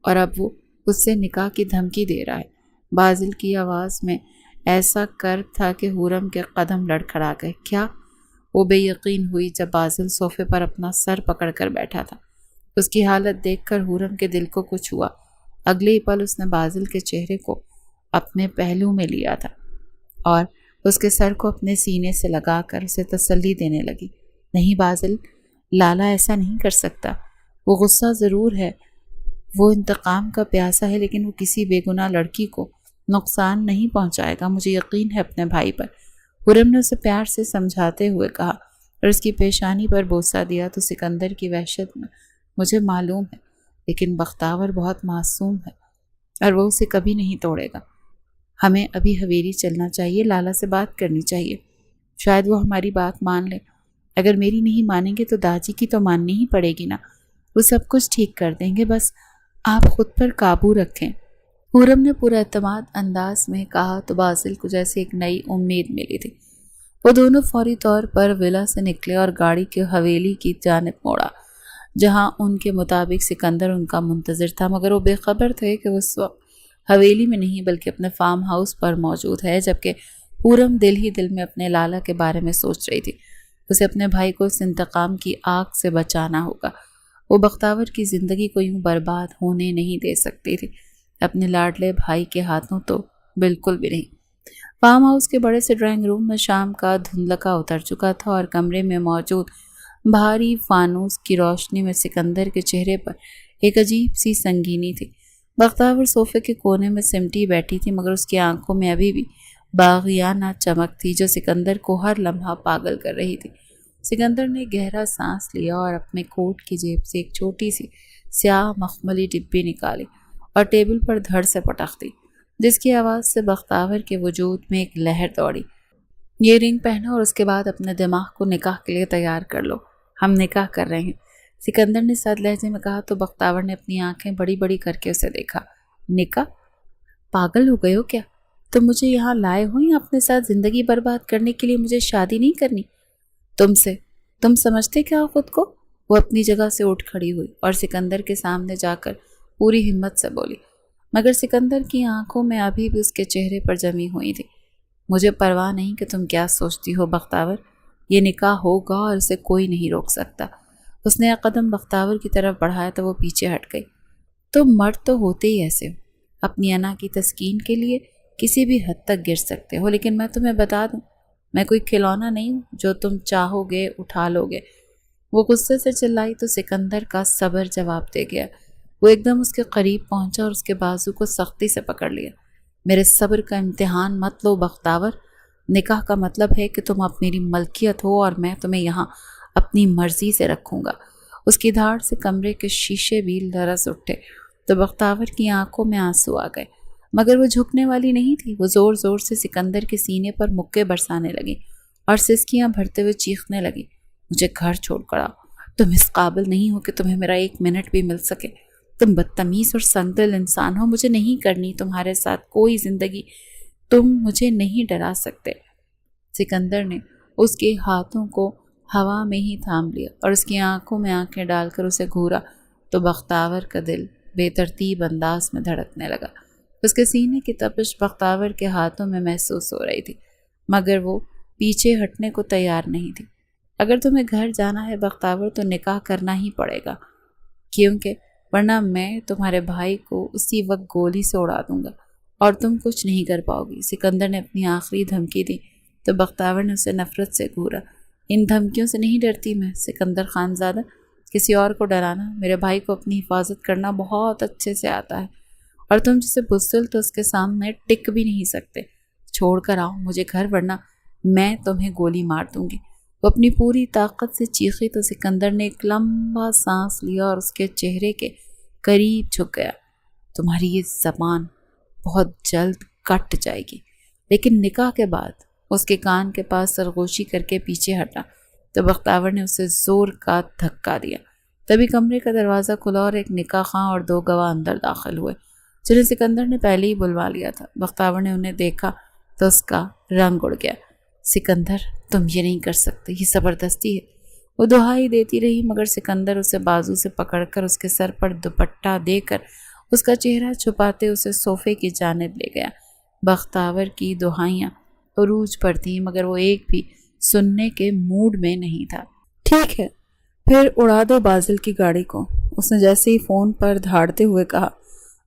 اور اب وہ اس سے نکاح کی دھمکی دے رہا ہے۔ بازل کی آواز میں ایسا کرب تھا کہ حورم کے قدم لڑکھڑا گئے۔ کیا؟ وہ بے یقین ہوئی جب بازل صوفے پر اپنا سر پکڑ کر بیٹھا تھا۔ اس کی حالت دیکھ کر حورم کے دل کو کچھ ہوا۔ اگلے ہی پل اس نے بازل کے چہرے کو اپنے پہلو میں لیا تھا اور اس کے سر کو اپنے سینے سے لگا کر اسے تسلی دینے لگی۔ نہیں بازل، لالا ایسا نہیں کر سکتا۔ وہ غصہ ضرور ہے، وہ انتقام کا پیاسا ہے، لیکن وہ کسی بے گناہ لڑکی کو نقصان نہیں پہنچائے گا۔ مجھے یقین ہے اپنے بھائی پر۔ حورم نے اسے پیار سے سمجھاتے ہوئے کہا اور اس کی پیشانی پر بوسہ دیا۔ تو سکندر کی وحشت میں مجھے معلوم ہے، لیکن بختاور بہت معصوم ہے اور وہ اسے کبھی نہیں توڑے گا۔ ہمیں ابھی حویلی چلنا چاہیے، لالا سے بات کرنی چاہیے، شاید وہ ہماری بات مان لے۔ اگر میری نہیں مانیں گے تو داجی کی تو ماننی ہی پڑے گی نا، وہ سب کچھ ٹھیک کر دیں گے، بس آپ خود پر قابو رکھیں۔ حورم نے پورا اعتماد انداز میں کہا تو بازل کو جیسے ایک نئی امید ملی تھی۔ وہ دونوں فوری طور پر ولا سے نکلے اور گاڑی کے حویلی کی جانب موڑا، جہاں ان کے مطابق سکندر ان کا منتظر تھا، مگر وہ بے خبر تھے کہ وہ اس وقت حویلی میں نہیں بلکہ اپنے فارم ہاؤس پر موجود ہے، جبکہ حورم دل ہی دل میں اپنے لالا کے بارے میں سوچ رہی تھی۔ اسے اپنے بھائی کو اس انتقام کی آگ سے بچانا ہوگا۔ وہ بختاور کی زندگی کو یوں برباد ہونے نہیں دے سکتی تھی، اپنے لاڈلے بھائی کے ہاتھوں تو بالکل بھی نہیں۔ فارم ہاؤس کے بڑے سے ڈرائنگ روم میں شام کا دھندلکا اتر چکا تھا اور کمرے میں موجود بھاری فانوس کی روشنی میں سکندر کے چہرے پر ایک عجیب سی سنگینی تھی۔ بختاور صوفے کے کونے میں سمٹی بیٹھی تھی، مگر اس کی آنکھوں میں ابھی بھی باغیانہ چمک تھی جو سکندر کو ہر لمحہ پاگل کر رہی تھی۔ سکندر نے گہرا سانس لیا اور اپنے کوٹ کی جیب سے ایک چھوٹی سی سیاہ مخملی ڈبی نکالی اور ٹیبل پر دھڑ سے پٹک دی، جس کی آواز سے بختاور کے وجود میں ایک لہر دوڑی۔ یہ رنگ پہنو اور اس کے بعد اپنے دماغ کو نکاح کے لیے تیار کر لو، ہم نکاح کر رہے ہیں، سکندر نے سرد لہجے میں کہا تو بختاور نے اپنی آنکھیں بڑی بڑی کر کے اسے دیکھا۔ نکاح؟ پاگل ہو گئے ہو کیا؟ تم مجھے یہاں لائے ہو یا اپنے ساتھ زندگی برباد کرنے کے لیے مجھے شادی نہیں کرنی؟ تم سمجھتے کیا ہو خود کو؟ وہ اپنی جگہ سے اٹھ کھڑی ہوئی اور سکندر کے سامنے جا کر پوری ہمت سے بولی، مگر سکندر کی آنکھوں میں ابھی بھی اس کے چہرے پر جمی ہوئی تھی۔ مجھے پرواہ نہیں کہ تم کیا سوچتی ہو بختاور، یہ نکاح ہوگا اور اسے کوئی نہیں روک سکتا۔ اس نے ایک قدم بختاور کی طرف بڑھایا تو وہ پیچھے ہٹ گئی۔ تم مرد تو ہوتے ہی ایسے ہو، اپنی انا کی تسکین کے لیے کسی بھی حد تک گر سکتے ہو، لیکن میں تمہیں بتا دوں، میں کوئی کھلونا نہیں ہوں جو تم چاہو گے اٹھا لو گے۔ وہ غصے سے چلائی تو سکندر کا صبر جواب دے گیا۔ وہ ایک دم اس کے قریب پہنچا اور اس کے بازو کو سختی سے پکڑ لیا۔ میرے صبر کا امتحان مت لو بختاور، نکاح کا مطلب ہے کہ تم اب میری ملکیت ہو اور میں تمہیں یہاں اپنی مرضی سے رکھوں گا۔ اس کی دھاڑ سے کمرے کے شیشے بھی لرز اٹھے تو بختاور کی آنکھوں میں آنسو آ گئے، مگر وہ جھکنے والی نہیں تھی۔ وہ زور زور سے سکندر کے سینے پر مکے برسانے لگی اور سسکیاں بھرتے ہوئے چیخنے لگی، مجھے گھر چھوڑ کر آؤ، تم اس قابل نہیں ہو کہ تمہیں میرا ایک منٹ بھی مل سکے، تم بدتمیز اور سنگدل انسان ہو، مجھے نہیں کرنی تمہارے ساتھ کوئی زندگی، تم مجھے نہیں ڈرا سکتے۔ سکندر نے اس کے ہاتھوں کو ہوا میں ہی تھام لیا اور اس کی آنکھوں میں آنکھیں ڈال کر اسے گھورا تو بختاور کا دل بے ترتیب انداز میں دھڑکنے لگا۔ اس کے سینے کی تپش بختاور کے ہاتھوں میں محسوس ہو رہی تھی، مگر وہ پیچھے ہٹنے کو تیار نہیں تھی۔ اگر تمہیں گھر جانا ہے بختاور تو نکاح کرنا ہی پڑے گا، کیونکہ ورنہ میں تمہارے بھائی کو اسی وقت گولی سے اڑا دوں گا اور تم کچھ نہیں کر پاؤ گی۔ سکندر نے اپنی آخری دھمکی دی تو بختاور نے اسے نفرت سے گھورا۔ ان دھمکیوں سے نہیں ڈرتی میں، سکندر خان زادہ، کسی اور کو ڈرانا، میرے بھائی کو اپنی حفاظت کرنا بہت اچھے سے آتا ہے، اور تم جسے بزدل تو اس کے سامنے ٹک بھی نہیں سکتے۔ چھوڑ کر آؤ مجھے گھر ورنہ میں تمہیں گولی مار دوں گی۔ وہ اپنی پوری طاقت سے چیخی تو سکندر نے ایک لمبا سانس لیا اور اس کے چہرے کے قریب جھک گیا۔ تمہاری یہ زبان بہت جلد کٹ جائے گی، لیکن نکاح کے بعد اس کے کان کے پاس سرگوشی کر کے پیچھے ہٹا تو بختاور نے اسے زور کا دھکا دیا۔ تبھی کمرے کا دروازہ کھلا اور ایک نکاح خواں اور 2 گواہ اندر داخل ہوئے، جنہیں سکندر نے پہلے ہی بلوا لیا تھا۔ بختاور نے انہیں دیکھا تو اس کا رنگ اڑ گیا۔ سکندر، تم یہ نہیں کر سکتے، یہ زبردستی ہے۔ وہ دہائی دیتی رہی مگر سکندر اسے بازو سے پکڑ کر اس کے سر پر دوپٹہ دے کر اس کا چہرہ چھپاتے اسے صوفے کی جانب لے گیا۔ بختاور کی دہائیاں عروج پر تھیں مگر وہ ایک بھی سننے کے موڈ میں نہیں تھا۔ ٹھیک ہے، پھر اڑا دو بازل کی گاڑی کو، اس نے جیسے ہی فون پر دھاڑتے ہوئے کہا۔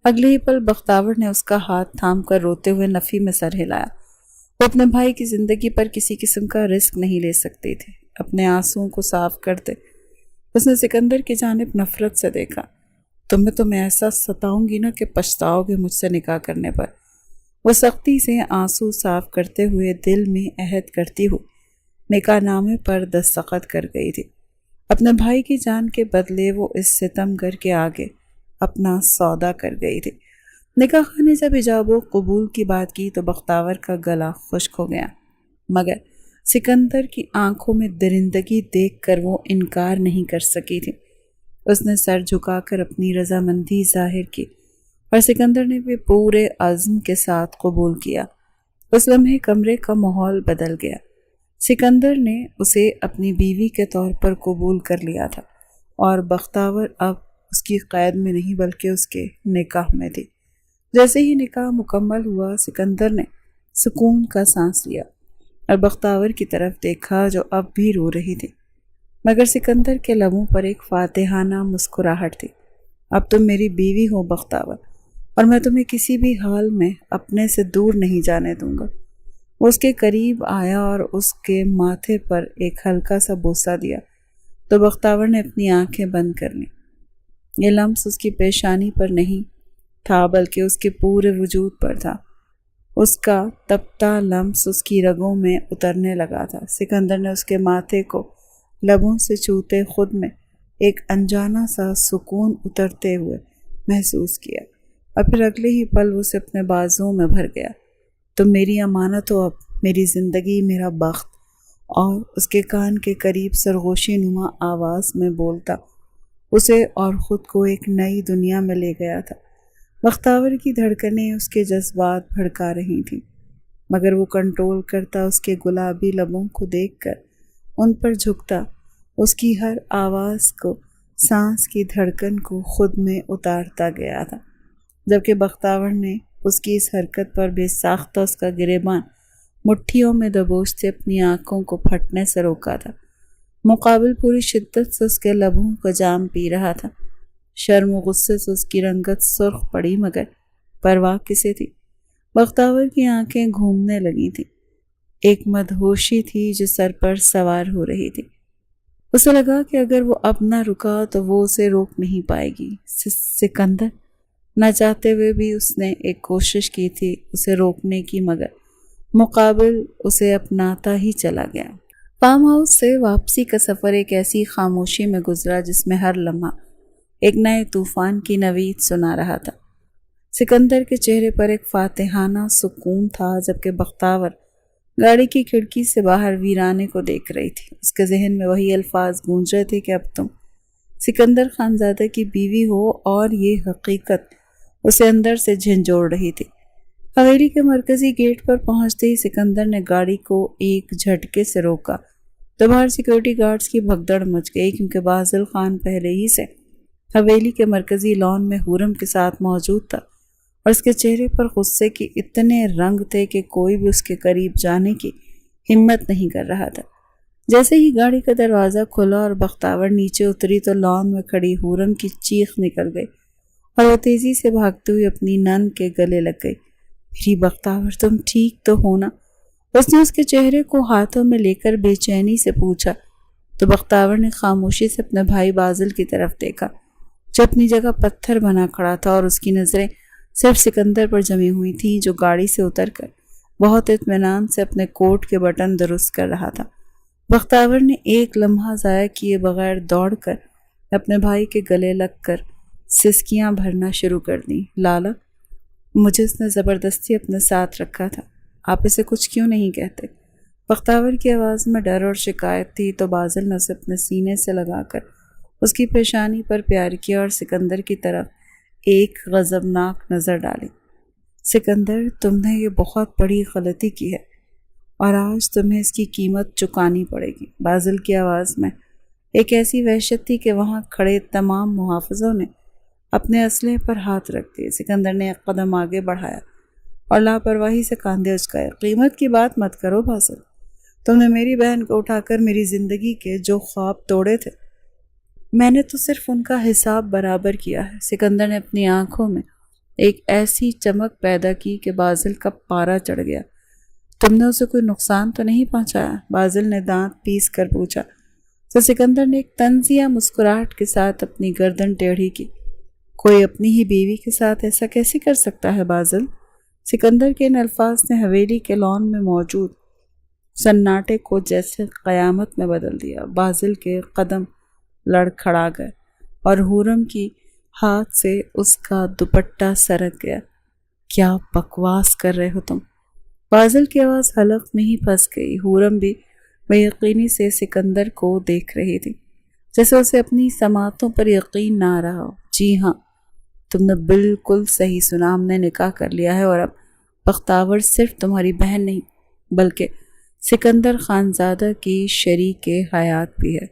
اگلے ہی پل بختاور نے اس کا ہاتھ تھام کر روتے ہوئے نفی میں سر ہلایا۔ وہ اپنے بھائی کی زندگی پر کسی قسم کا رسک نہیں لے سکتے تھے۔ اپنے آنسوؤں کو صاف کرتے اس نے سکندر کی جانب نفرت سے دیکھا۔ تمہیں ایسا ستاؤں گی نا کہ پچھتاؤ گے مجھ سے نکاح کرنے پر۔ وہ سختی سے آنسو صاف کرتے ہوئے دل میں عہد کرتی ہوئی نکاح نامے پر دستخط کر گئی تھی۔ اپنے بھائی کی جان کے بدلے وہ اس ستم گر کے آگے اپنا سودا کر گئی تھی۔ نکاح خاں نے جب ایجاب و قبول کی بات کی تو بختاور کا گلا خشک ہو گیا، مگر سکندر کی آنکھوں میں درندگی دیکھ کر وہ انکار نہیں کر سکی تھی۔ اس نے سر جھکا کر اپنی رضامندی ظاہر کی اور سکندر نے بھی پورے عزم کے ساتھ قبول کیا۔ اس لمحے کمرے کا ماحول بدل گیا۔ سکندر نے اسے اپنی بیوی کے طور پر قبول کر لیا تھا اور بختاور اب اس کی قید میں نہیں بلکہ اس کے نکاح میں تھی۔ جیسے ہی نکاح مکمل ہوا سکندر نے سکون کا سانس لیا اور بختاور کی طرف دیکھا جو اب بھی رو رہی تھی، مگر سکندر کے لبوں پر ایک فاتحانہ مسکراہٹ تھی۔ اب تم میری بیوی ہو بختاور، اور میں تمہیں کسی بھی حال میں اپنے سے دور نہیں جانے دوں گا۔ وہ اس کے قریب آیا اور اس کے ماتھے پر ایک ہلکا سا بوسہ دیا تو بختاور نے اپنی آنکھیں بند کر لیں۔ یہ لمس اس کی پیشانی پر نہیں تھا بلکہ اس کے پورے وجود پر تھا۔ اس کا تپتا لمس اس کی رگوں میں اترنے لگا تھا۔ سکندر نے اس کے ماتھے کو لبوں سے چھوتے خود میں ایک انجانا سا سکون اترتے ہوئے محسوس کیا اور پھر اگلے ہی پل اسے اپنے بازوؤں میں بھر گیا۔ تم میری امانت ہو، اب میری زندگی، میرا بخت۔ اور اس کے کان کے قریب سرگوشی نما آواز میں بولتا اسے اور خود کو ایک نئی دنیا میں لے گیا تھا۔ بختاور کی دھڑکنیں اس کے جذبات بھڑکا رہی تھیں مگر وہ کنٹرول کرتا اس کے گلابی لبوں کو دیکھ کر ان پر جھکتا، اس کی ہر آواز کو، سانس کی دھڑکن کو خود میں اتارتا گیا تھا، جبکہ بختاور نے اس کی اس حرکت پر بے ساختہ اس کا گریباں مٹھیوں میں دبوچتے اپنی آنکھوں کو پھٹنے سے روکا تھا۔ مقابل پوری شدت سے اس کے لبوں کا جام پی رہا تھا۔ شرم و غصے سے اس کی رنگت سرخ پڑی مگر پرواہ کسے تھی۔ بختاور کی آنکھیں گھومنے لگی تھیں، ایک مدہوشی تھی جو سر پر سوار ہو رہی تھی۔ اسے لگا کہ اگر وہ اب نہ رکا تو وہ اسے روک نہیں پائے گی۔ سکندر نہ چاہتے ہوئے بھی اس نے ایک کوشش کی تھی اسے روکنے کی مگر مقابل اسے اپناتا ہی چلا گیا۔ فارم ہاؤس سے واپسی کا سفر ایک ایسی خاموشی میں گزرا جس میں ہر لمحہ ایک نئے طوفان کی نوید سنا رہا تھا۔ سکندر کے چہرے پر ایک فاتحانہ سکون تھا جبکہ بختاور گاڑی کی کھڑکی سے باہر ویرانے کو دیکھ رہی تھی۔ اس کے ذہن میں وہی الفاظ گونج رہے تھے کہ اب تم سکندر خانزادہ کی بیوی ہو، اور یہ حقیقت اسے اندر سے جھنجھوڑ رہی تھی۔ حویلی کے مرکزی گیٹ پر پہنچتے ہی سکندر نے گاڑی کو ایک جھٹکے سے روکا تو باہر سیکورٹی گارڈز کی بھگدڑ مچ گئی، کیونکہ بازل خان پہلے ہی سے حویلی کے مرکزی لان میں حورم کے ساتھ موجود تھا اور اس کے چہرے پر غصے کے اتنے رنگ تھے کہ کوئی بھی اس کے قریب جانے کی ہمت نہیں کر رہا تھا۔ جیسے ہی گاڑی کا دروازہ کھلا اور بختاور نیچے اتری تو لان میں کھڑی حورم کی چیخ نکل گئی اور وہ تیزی سے بھاگتے ہوئے اپنی نند کے گلے لگ گئی۔ میری بختاور، تم ٹھیک تو ہو نا؟ اس نے اس کے چہرے کو ہاتھوں میں لے کر بے چینی سے پوچھا تو بختاور نے خاموشی سے اپنے بھائی بازل کی طرف دیکھا جو اپنی جگہ پتھر بنا کھڑا تھا اور اس کی نظریں صرف سکندر پر جمی ہوئی تھیں جو گاڑی سے اتر کر بہت اطمینان سے اپنے کوٹ کے بٹن درست کر رہا تھا۔ بختاور نے ایک لمحہ ضائع کیے بغیر دوڑ کر اپنے بھائی کے گلے لگ کر سسکیاں بھرنا شروع کر دیں۔ لالا، مجھے اس نے زبردستی اپنے ساتھ رکھا تھا، آپ اسے کچھ کیوں نہیں کہتے؟ بختاور کی آواز میں ڈر اور شکایت تھی تو بازل نے اسے اپنے سینے سے لگا کر اس کی پیشانی پر پیار کیا اور سکندر کی طرف ایک غضبناک نظر ڈالی۔ سکندر، تم نے یہ بہت بڑی غلطی کی ہے اور آج تمہیں اس کی قیمت چکانی پڑے گی۔ بازل کی آواز میں ایک ایسی وحشت تھی کہ وہاں کھڑے تمام محافظوں نے اپنے اسلحے پر ہاتھ رکھ دیے۔ سکندر نے ایک قدم آگے بڑھایا اور لاپرواہی سے کاندھے اچکائے۔ قیمت کی بات مت کرو بازل، تم نے میری بہن کو اٹھا کر میری زندگی کے جو خواب توڑے تھے، میں نے تو صرف ان کا حساب برابر کیا ہے۔ سکندر نے اپنی آنکھوں میں ایک ایسی چمک پیدا کی کہ بازل کا پارا چڑھ گیا۔ تم نے اسے کوئی نقصان تو نہیں پہنچایا؟ بازل نے دانت پیس کر پوچھا تو سکندر نے ایک طنزیہ مسکراہٹ کے ساتھ اپنی گردن ٹیڑھی کی۔ کوئی اپنی ہی بیوی کے ساتھ ایسا کیسے کر سکتا ہے بازل؟ سکندر کے ان الفاظ نے حویلی کے لان میں موجود سناٹے کو جیسے قیامت میں بدل دیا۔ بازل کے قدم لڑکھڑا گئے اور حورم کی ہاتھ سے اس کا دوپٹہ سرک گیا۔ کیا بکواس کر رہے ہو تم؟ بازل کی آواز حلق میں ہی پھنس گئی۔ حورم بھی بے یقینی سے سکندر کو دیکھ رہی تھی، جیسے اسے اپنی سماعتوں پر یقین نہ رہا ہو۔ جی ہاں، تم نے بالکل صحیح سنا، ہم نے نکاح کر لیا ہے اور اب بختاور صرف تمہاری بہن نہیں بلکہ سکندر خانزادہ کی شریک حیات بھی ہے۔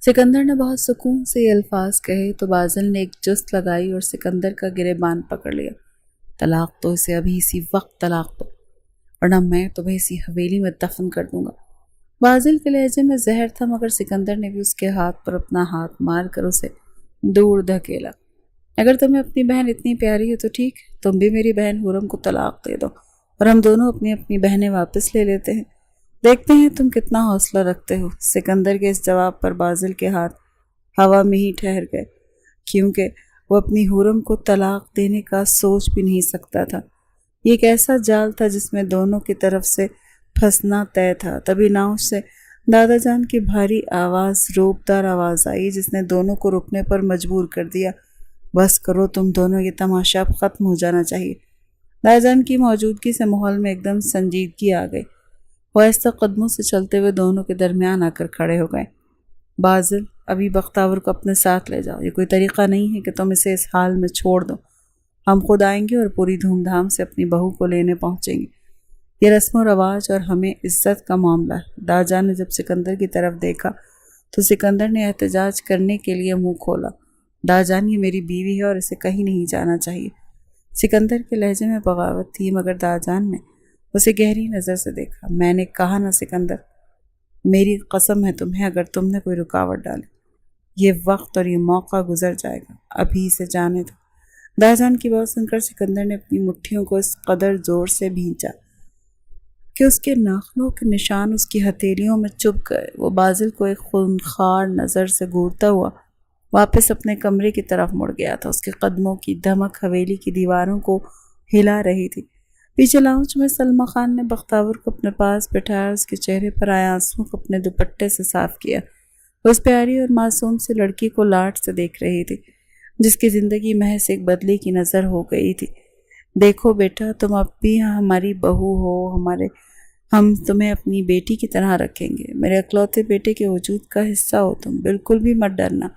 سکندر نے بہت سکون سے یہ الفاظ کہے تو بازل نے ایک جست لگائی اور سکندر کا گریبان پکڑ لیا۔ طلاق تو اسے ابھی اسی وقت طلاق دو ورنہ میں تمہیں اسی حویلی میں دفن کر دوں گا۔ بازل کے لہجے میں زہر تھا مگر سکندر نے بھی اس کے ہاتھ پر اپنا ہاتھ مار کر اسے دور دھکیلا۔ اگر تمہیں اپنی بہن اتنی پیاری ہے تو ٹھیک، تم بھی میری بہن حورم کو طلاق دے دو اور ہم دونوں اپنی اپنی بہنیں واپس لے لیتے ہیں۔ دیکھتے ہیں تم کتنا حوصلہ رکھتے ہو۔ سکندر کے اس جواب پر بازل کے ہاتھ ہوا میں ہی ٹھہر گئے، کیونکہ وہ اپنی حورم کو طلاق دینے کا سوچ بھی نہیں سکتا تھا۔ یہ ایک ایسا جال تھا جس میں دونوں کی طرف سے پھنسنا طے تھا۔ تبھی ناؤش سے دادا جان کی بھاری آواز، روبدار آواز آئی جس نے دونوں کو رکنے پر مجبور کر دیا۔ بس کرو تم دونوں، یہ تماشا اب ختم ہو جانا چاہیے۔ دادا جان کی موجودگی سے ماحول میں ایک دم سنجیدگی آ گئی۔ وہ آہستہ قدموں سے چلتے ہوئے دونوں کے درمیان آ کر کھڑے ہو گئے۔ بازل، ابھی بختاور کو اپنے ساتھ لے جاؤ، یہ کوئی طریقہ نہیں ہے کہ تم اسے اس حال میں چھوڑ دو۔ ہم خود آئیں گے اور پوری دھوم دھام سے اپنی بہو کو لینے پہنچیں گے۔ یہ رسم و رواج اور ہمیں عزت کا معاملہ ہے۔ دادا جان نے جب سکندر کی طرف دیکھا تو سکندر نے احتجاج کرنے کے لیے منہ کھولا۔ دادا جان، یہ میری بیوی ہے اور اسے کہیں نہیں جانا چاہیے۔ سکندر کے لہجے میں بغاوت تھی مگر دادا جان نے اسے گہری نظر سے دیکھا۔ میں نے کہا نا سکندر، میری قسم ہے تمہیں، اگر تم نے کوئی رکاوٹ ڈالی یہ وقت اور یہ موقع گزر جائے گا، ابھی اسے جانے دو۔ دادا جان کی بات سن کر سکندر نے اپنی مٹھیوں کو اس قدر زور سے بھینچا کہ اس کے ناخنوں کے نشان اس کی ہتھیلیوں میں چبھ گئے۔ وہ بازل کو ایک خونخوار نظر سے گھورتا ہوا واپس اپنے کمرے کی طرف مڑ گیا تھا۔ اس کے قدموں کی دھمک حویلی کی دیواروں کو ہلا رہی تھی۔ پیچھے لاؤنج میں سلما خان نے بختاور کو اپنے پاس بٹھایا، اس کے چہرے پر آئے آنسوں کو اپنے دوپٹے سے صاف کیا۔ وہ اس پیاری اور معصوم سی لڑکی کو لاڈ سے دیکھ رہی تھی جس کی زندگی محض ایک بدلے کی نظر ہو گئی تھی۔ دیکھو بیٹا، تم اب بھی ہماری بہو ہو، ہم تمہیں اپنی بیٹی کی طرح رکھیں گے۔ میرے اکلوتے بیٹے کے وجود کا حصہ ہو تم، بالکل بھی مت ڈرنا،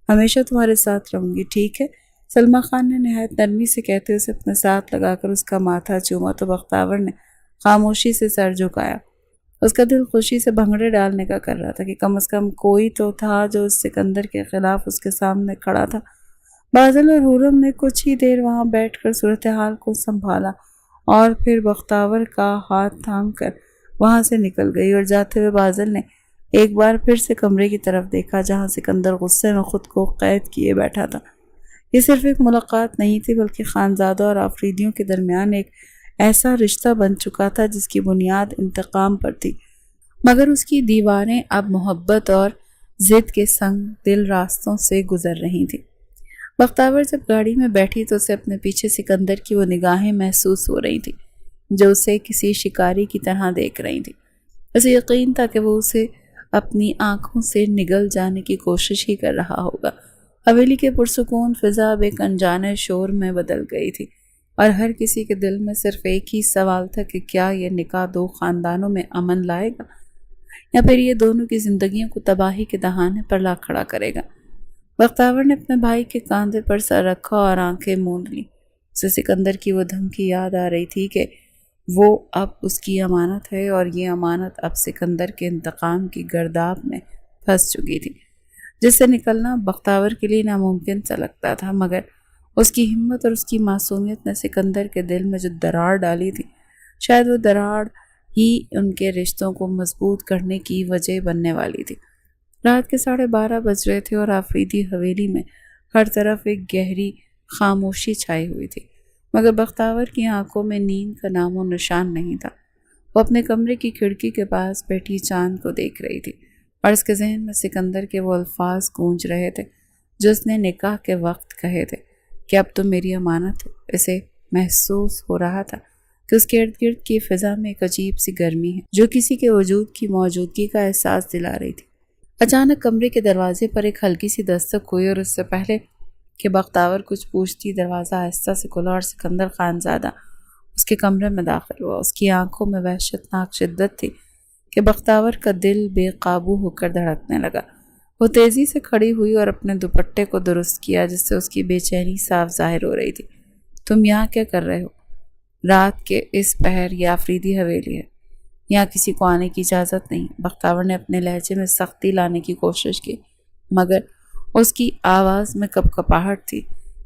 ہمیشہ تمہارے ساتھ رہوں گی، ٹھیک ہے؟ سلما خان نے نہایت نرمی سے کہتے اسے اپنے ساتھ لگا کر اس کا ماتھا چوما تو بختاور نے خاموشی سے سر جھکایا۔ اس کا دل خوشی سے بھنگڑے ڈالنے کا کر رہا تھا کہ کم از کم کوئی تو تھا جو اس سکندر کے خلاف اس کے سامنے کھڑا تھا۔ بازل اور حورم نے کچھ ہی دیر وہاں بیٹھ کر صورتحال کو سنبھالا اور پھر بختاور کا ہاتھ تھام کر وہاں سے نکل گئی اور جاتے ہوئے بازل نے ایک بار پھر سے کمرے کی طرف دیکھا جہاں سکندر غصے میں خود کو قید کیے بیٹھا تھا۔ یہ صرف ایک ملاقات نہیں تھی بلکہ خانزادوں اور آفریدیوں کے درمیان ایک ایسا رشتہ بن چکا تھا جس کی بنیاد انتقام پر تھی، مگر اس کی دیواریں اب محبت اور ضد کے سنگ دل راستوں سے گزر رہی تھیں۔ بختاور جب گاڑی میں بیٹھی تو اسے اپنے پیچھے سکندر کی وہ نگاہیں محسوس ہو رہی تھیں جو اسے کسی شکاری کی طرح دیکھ رہی تھی۔ اسے یقین تھا کہ وہ اسے اپنی آنکھوں سے نگل جانے کی کوشش ہی کر رہا ہوگا۔ حویلی کے پرسکون فضا اب ایک انجانے شور میں بدل گئی تھی اور ہر کسی کے دل میں صرف ایک ہی سوال تھا کہ کیا یہ نکاح دو خاندانوں میں امن لائے گا یا پھر یہ دونوں کی زندگیوں کو تباہی کے دہانے پر لا کھڑا کرے گا۔ بختیور نے اپنے بھائی کے کاندھے پر سر رکھا اور آنکھیں موند لیں۔ اسے سکندر کی وہ دھمکی یاد آ رہی تھی کہ وہ اب اس کی امانت ہے اور یہ امانت اب سکندر کے انتقام کی گرداب میں پھنس چکی تھی، جس سے نکلنا بختیور کے لیے ناممکن سا لگتا تھا، مگر اس کی ہمت اور اس کی معصومیت نے سکندر کے دل میں جو دراڑ ڈالی تھی، شاید وہ دراڑ ہی ان کے رشتوں کو مضبوط کرنے کی وجہ بننے والی تھی۔ رات کے 12:30 بج رہے تھے اور آفریدی حویلی میں ہر طرف ایک گہری خاموشی چھائی ہوئی تھی، مگر بختیور کی آنکھوں میں نیند کا نام و نشان نہیں تھا۔ وہ اپنے کمرے کی کھڑکی کے پاس بیٹھی چاند کو دیکھ رہی تھی اور اس کے ذہن میں سکندر کے وہ الفاظ گونج رہے تھے جو اس نے نکاح کے وقت کہے تھے کہ اب تم میری امانت ہو۔ اسے محسوس ہو رہا تھا کہ اس کے ارد گرد کی فضا میں ایک عجیب سی گرمی ہے جو کسی کے وجود کی موجودگی کا احساس دلا رہی تھی۔ اچانک کمرے کے دروازے پر ایک ہلکی سی دستک ہوئی اور اس سے پہلے کہ بختیور کچھ پوچھتی دروازہ آہستہ سے کھلا اور سکندر خانزادہ اس کے کمرے میں داخل ہوا۔ اس کی آنکھوں میں وحشتناک شدت تھی کہ بختیور کا دل بے قابو ہو کر دھڑکنے لگا۔ وہ تیزی سے کھڑی ہوئی اور اپنے دوپٹے کو درست کیا جس سے اس کی بے چینی صاف ظاہر ہو رہی تھی۔ تم یہاں کیا کر رہے ہو؟ رات کے اس پہر یہ آفریدی حویلی ہے، یہاں کسی کو آنے کی اجازت نہیں۔ بختیور نے اپنے لہجے میں سختی لانے کی کوشش کی، مگر اس کی آواز میں کپکپاہٹ تھی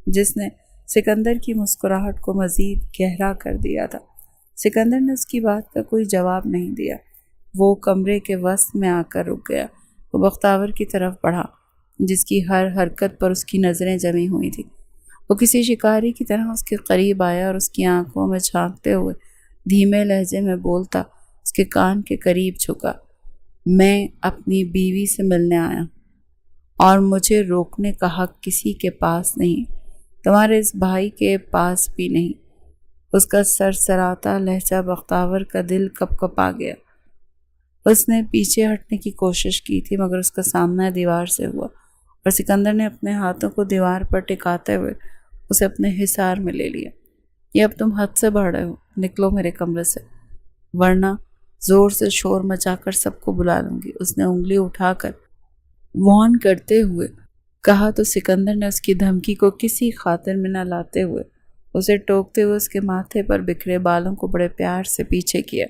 جس نے سکندر کی مسکراہٹ کو مزید گہرا کر دیا تھا۔ سکندر نے اس کی بات کا کوئی جواب نہیں دیا۔ وہ کمرے کے وسط میں آ کر رک گیا۔ وہ بختیور کی طرف بڑھا جس کی ہر حرکت پر اس کی نظریں جمی ہوئی تھیں۔ وہ کسی شکاری کی طرح اس کے قریب آیا اور اس کی آنکھوں میں جھانکتے ہوئے دھیمے لہجے میں بولتا اس کے کان کے قریب جھکا، میں اپنی بیوی سے ملنے آیا اور مجھے روکنے کا حق کسی کے پاس نہیں، تمہارے اس بھائی کے پاس بھی نہیں۔ اس کا سرسراتا لہجہ بختیور کا دل کپکپا گیا۔ اس نے پیچھے ہٹنے کی کوشش کی تھی مگر اس کا سامنا دیوار سے ہوا اور سکندر نے اپنے ہاتھوں کو دیوار پر ٹکاتے ہوئے اسے اپنے حصار میں لے لیا۔ یہ اب تم حد سے بڑھ رہے ہو، نکلو میرے کمرے سے ورنہ زور سے شور مچا کر سب کو بلا لوں گی۔ اس نے انگلی اٹھا کر وارن کرتے ہوئے کہا تو سکندر نے اس کی دھمکی کو کسی خاطر میں نہ لاتے ہوئے اسے ٹوکتے ہوئے اس کے ماتھے پر بکھرے بالوں کو بڑے پیار سے پیچھے کیا۔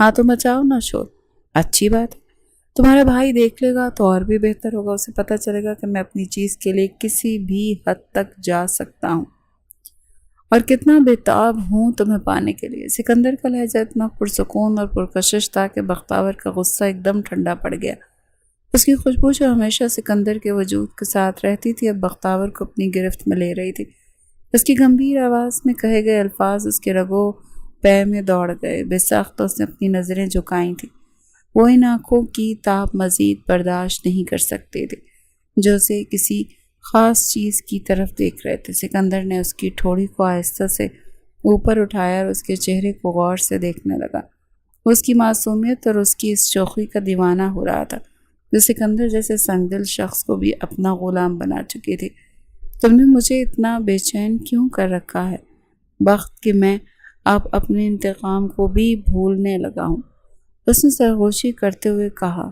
ہاں تو مچاؤ نہ شور، اچھی بات ہے، تمہارا بھائی دیکھ لے گا تو اور بھی بہتر ہوگا، اسے پتہ چلے گا کہ میں اپنی چیز کے لیے کسی بھی حد تک جا سکتا ہوں اور کتنا بےتاب ہوں تمہیں پانے کے لیے۔ سکندر کا لہجہ اتنا پرسکون اور پرکشش تھا کہ بختیور کا غصہ ایک دم ٹھنڈا پڑ گیا۔ اس کی خوشبو جو ہمیشہ سکندر کے وجود کے ساتھ رہتی تھی اب بختیور کو اپنی گرفت میں لے رہی تھی۔ اس کی گمبھیر آواز میں کہے گئے الفاظ اس کے رگوں پے میں دوڑ گئے۔ بے ساختہ اس نے اپنی نظریں جھکائی تھیں۔ وہ ان آنکھوں کی تاب مزید برداشت نہیں کر سکتے تھے جو اسے کسی خاص چیز کی طرف دیکھ رہے تھے۔ سکندر نے اس کی ٹھوڑی کو آہستہ سے اوپر اٹھایا اور اس کے چہرے کو غور سے دیکھنے لگا۔ وہ اس کی معصومیت اور اس کی اس شوخی کا دیوانہ ہو رہا تھا جو سکندر جیسے سنگدل شخص کو بھی اپنا غلام بنا چکی تھی۔ تم نے مجھے اتنا بے چین کیوں کر رکھا ہے؟ بخت کہ میں اب اپنے انتقام کو بھی بھولنے لگا ہوں، اس نے سرگوشی کرتے ہوئے کہا۔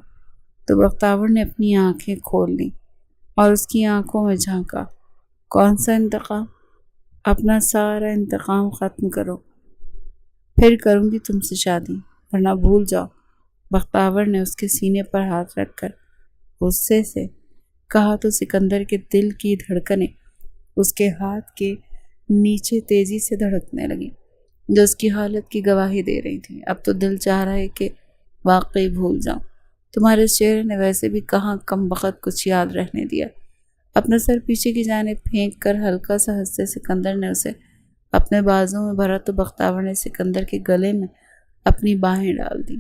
تو بختیور نے اپنی آنکھیں کھول لیں اور اس کی آنکھوں میں جھانکا۔ کون سا انتقام؟ اپنا سارا انتقام ختم کرو، پھر کروں گی تم سے شادی، ورنہ بھول جاؤ۔ بختیور نے اس کے سینے پر ہاتھ رکھ کر غصے سے کہا تو سکندر کے دل کی دھڑکنیں اس کے ہاتھ کے نیچے تیزی سے دھڑکنے لگیں جو اس کی حالت کی گواہی دے رہی تھی۔ اب تو دل چاہ رہا ہے کہ واقعی بھول جاؤں، تمہارے چہرے نے ویسے بھی کہاں کم وقت کچھ یاد رہنے دیا۔ اپنا سر پیچھے کی جانب پھینک کر ہلکا سا ہنستے سکندر نے اسے اپنے بازوں میں بھرا تو بختیور نے سکندر کے گلے میں اپنی باہیں ڈال دیں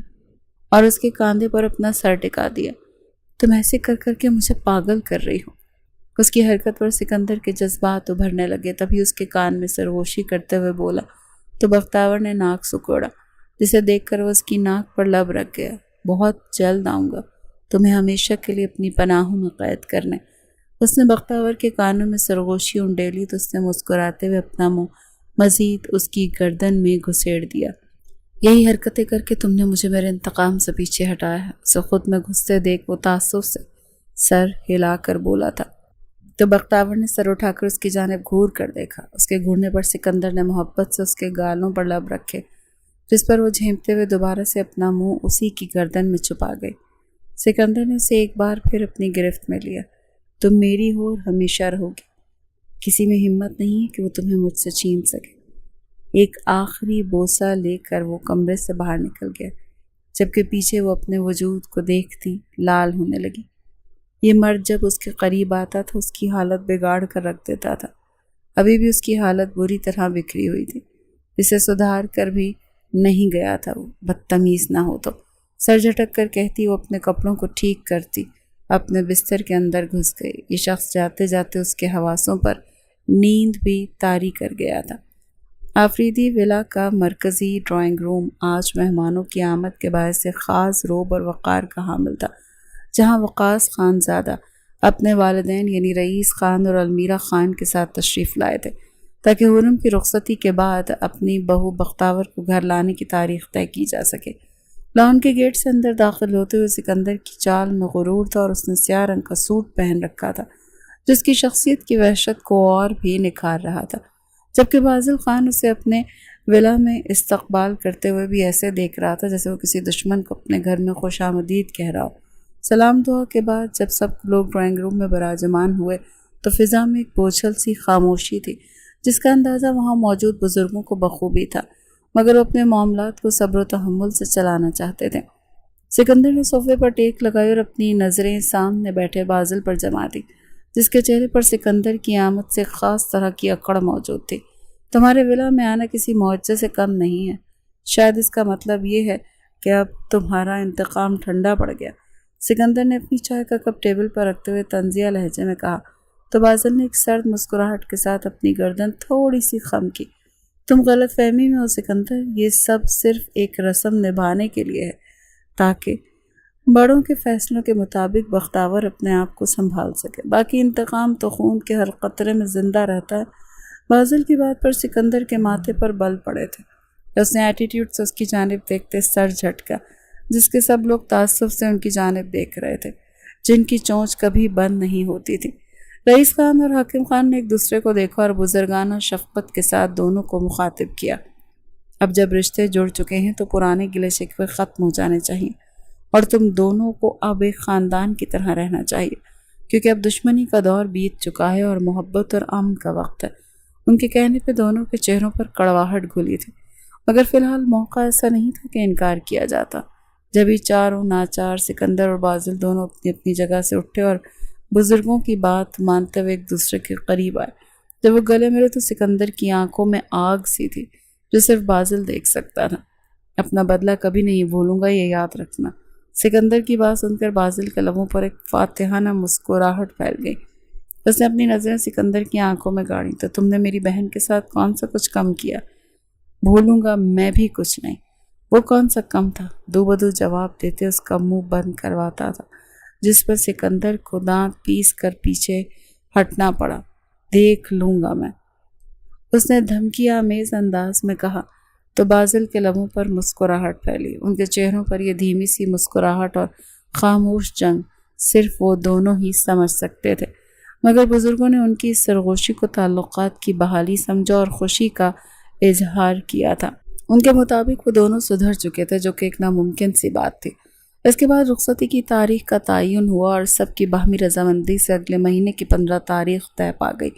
اور اس کے کاندھے پر اپنا سر ٹکا دیا۔ تم ایسے کر کر کے مجھے پاگل کر رہی ہو۔ اس کی حرکت پر سکندر کے جذبات ابھرنے لگے۔ تبھی اس کے کان میں سرگوشی کرتے ہوئے بولا تو بختیور نے ناک سکوڑا جسے دیکھ کر وہ اس کی ناک پر لب رکھ گیا۔ بہت جلد آؤں گا تمہیں ہمیشہ کے لیے اپنی پناہوں میں قید کرنے۔ اس نے بختیور کے کانوں میں سرگوشی انڈیلی تو اس نے مسکراتے ہوئے اپنا منہ مزید اس کی گردن میں گھسیڑ دیا۔ یہی حرکتیں کر کے تم نے مجھے میرے انتقام سے پیچھے ہٹایا ہے۔ اسے خود میں گھستے دیکھ وہ تعصب سے سر ہلا کر بولا تھا۔ تو بختیور نے سر اٹھا کر اس کی جانب گھور کر دیکھا۔ اس کے گھورنے پر سکندر نے محبت سے اس کے گالوں پر لب رکھے، جس پر وہ جھیمتے ہوئے دوبارہ سے اپنا منہ اسی کی گردن میں چھپا گئی۔ سکندر نے اسے ایک بار پھر اپنی گرفت میں لیا۔ تم میری ہو اور ہمیشہ رہو گی۔ کسی میں ہمت نہیں ہے کہ وہ تمہیں مجھ سے چھین سکے۔ ایک آخری بوسہ لے کر وہ کمرے سے باہر نکل گیا، جبکہ پیچھے وہ اپنے وجود کو دیکھتی لال ہونے لگی۔ یہ مرد جب اس کے قریب آتا تھا اس کی حالت بگاڑ کر رکھ دیتا تھا۔ ابھی بھی اس کی حالت بری طرح بکھری ہوئی تھی، اسے سدھار کر بھی نہیں گیا تھا۔ وہ بدتمیز نہ ہو تو سر جھٹک کر کہتی، وہ اپنے کپڑوں کو ٹھیک کرتی اپنے بستر کے اندر گھس گئی۔ یہ شخص جاتے جاتے اس کے حواسوں پر نیند بھی طاری کر گیا تھا۔ آفریدی ولا کا مرکزی ڈرائنگ روم آج مہمانوں کی آمد کے باعث سے خاص روب اور وقار کا حامل تھا، جہاں وقاص خان زادہ اپنے والدین یعنی رئیس خان اور المیرا خان کے ساتھ تشریف لائے تھے، تاکہ حرم کی رخصتی کے بعد اپنی بہو بختیور کو گھر لانے کی تاریخ طے کی جا سکے۔ لان کے گیٹ سے اندر داخل ہوتے ہوئے سکندر کی چال میں غرور تھا، اور اس نے سیاہ رنگ کا سوٹ پہن رکھا تھا جس کی شخصیت کی وحشت کو اور بھی نکھار رہا تھا، جبکہ بازل خان اسے اپنے ولا میں استقبال کرتے ہوئے بھی ایسے دیکھ رہا تھا جیسے وہ کسی دشمن کو اپنے گھر میں خوش آمدید کہہ رہا ہو۔ سلام دعا کے بعد جب سب لوگ ڈرائنگ روم میں براجمان ہوئے تو فضا میں ایک بوجھل سی خاموشی تھی، جس کا اندازہ وہاں موجود بزرگوں کو بخوبی تھا، مگر وہ اپنے معاملات کو صبر و تحمل سے چلانا چاہتے تھے۔ سکندر نے صوفے پر ٹیک لگائی اور اپنی نظریں سامنے بیٹھے بازل پر جما دی، جس کے چہرے پر سکندر کی آمد سے خاص طرح کی اکڑ موجود تھی۔ تمہارے ولا میں آنا کسی معجزے سے کم نہیں ہے، شاید اس کا مطلب یہ ہے کہ اب تمہارا انتقام ٹھنڈا پڑ گیا۔ سکندر نے اپنی چائے کا کپ ٹیبل پر رکھتے ہوئے طنزیہ لہجے میں کہا، تو بازل نے ایک سرد مسکراہٹ کے ساتھ اپنی گردن تھوڑی سی خم کی۔ تم غلط فہمی میں ہو سکندر، یہ سب صرف ایک رسم نبھانے کے لیے ہے تاکہ بڑوں کے فیصلوں کے مطابق بختیور اپنے آپ کو سنبھال سکے، باقی انتقام تو خون کے ہر قطرے میں زندہ رہتا ہے۔ بازل کی بات پر سکندر کے ماتھے پر بل پڑے تھے۔ اس نے ایٹیٹیوڈ سے اس کی جانب دیکھتے سر جھٹکا، جس کے سب لوگ تعصب سے ان کی جانب دیکھ رہے تھے، جن کی چونچ کبھی بند نہیں ہوتی تھی۔ رئیس خان اور حاکم خان نے ایک دوسرے کو دیکھا اور بزرگانہ شفقت کے ساتھ دونوں کو مخاطب کیا۔ اب جب رشتے جڑ چکے ہیں تو پرانے گلے شکوے ختم ہو جانے چاہیے، اور تم دونوں کو اب ایک خاندان کی طرح رہنا چاہیے، کیونکہ اب دشمنی کا دور بیت چکا ہے اور محبت اور امن کا وقت ہے۔ ان کے کہنے پہ دونوں کے چہروں پر کڑواہٹ گھلی تھی، مگر فی الحال موقع ایسا نہیں تھا کہ انکار کیا جاتا۔ جبھی چاروں ناچار سکندر اور بازل دونوں اپنی اپنی جگہ سے اٹھے اور بزرگوں کی بات مانتے ہوئے ایک دوسرے کے قریب آئے۔ جب وہ گلے ملے تو سکندر کی آنکھوں میں آگ سی تھی جو صرف بازل دیکھ سکتا تھا۔ اپنا بدلہ کبھی نہیں بھولوں گا، یہ یاد رکھنا۔ سکندر کی بات سن کر بازل کے لبوں پر ایک فاتحانہ مسکراہٹ پھیل گئی۔ اس نے اپنی نظریں سکندر کی آنکھوں میں گاڑی، تو تم نے میری بہن کے ساتھ کون سا کچھ کم کیا؟ بھولوں گا میں بھی کچھ نہیں۔ وہ کون سا کم تھا؟ دو بدو جواب دیتے اس کا منہ بند کرواتا تھا، جس پر سکندر کو دانت پیس کر پیچھے ہٹنا پڑا۔ دیکھ لوں گا میں، اس نے دھمکی آمیز انداز میں کہا، تو بازل کے لبوں پر مسکراہٹ پھیلی۔ ان کے چہروں پر یہ دھیمی سی مسکراہٹ اور خاموش جنگ صرف وہ دونوں ہی سمجھ سکتے تھے، مگر بزرگوں نے ان کی اس سرگوشی کو تعلقات کی بحالی سمجھا اور خوشی کا اظہار کیا تھا۔ ان کے مطابق وہ دونوں سدھر چکے تھے، جو کہ ایک ناممکن سی بات تھی۔ اس کے بعد رخصتی کی تاریخ کا تعین ہوا اور سب کی باہمی رضامندی سے اگلے مہینے کی 15 تاریخ طے پا گئی۔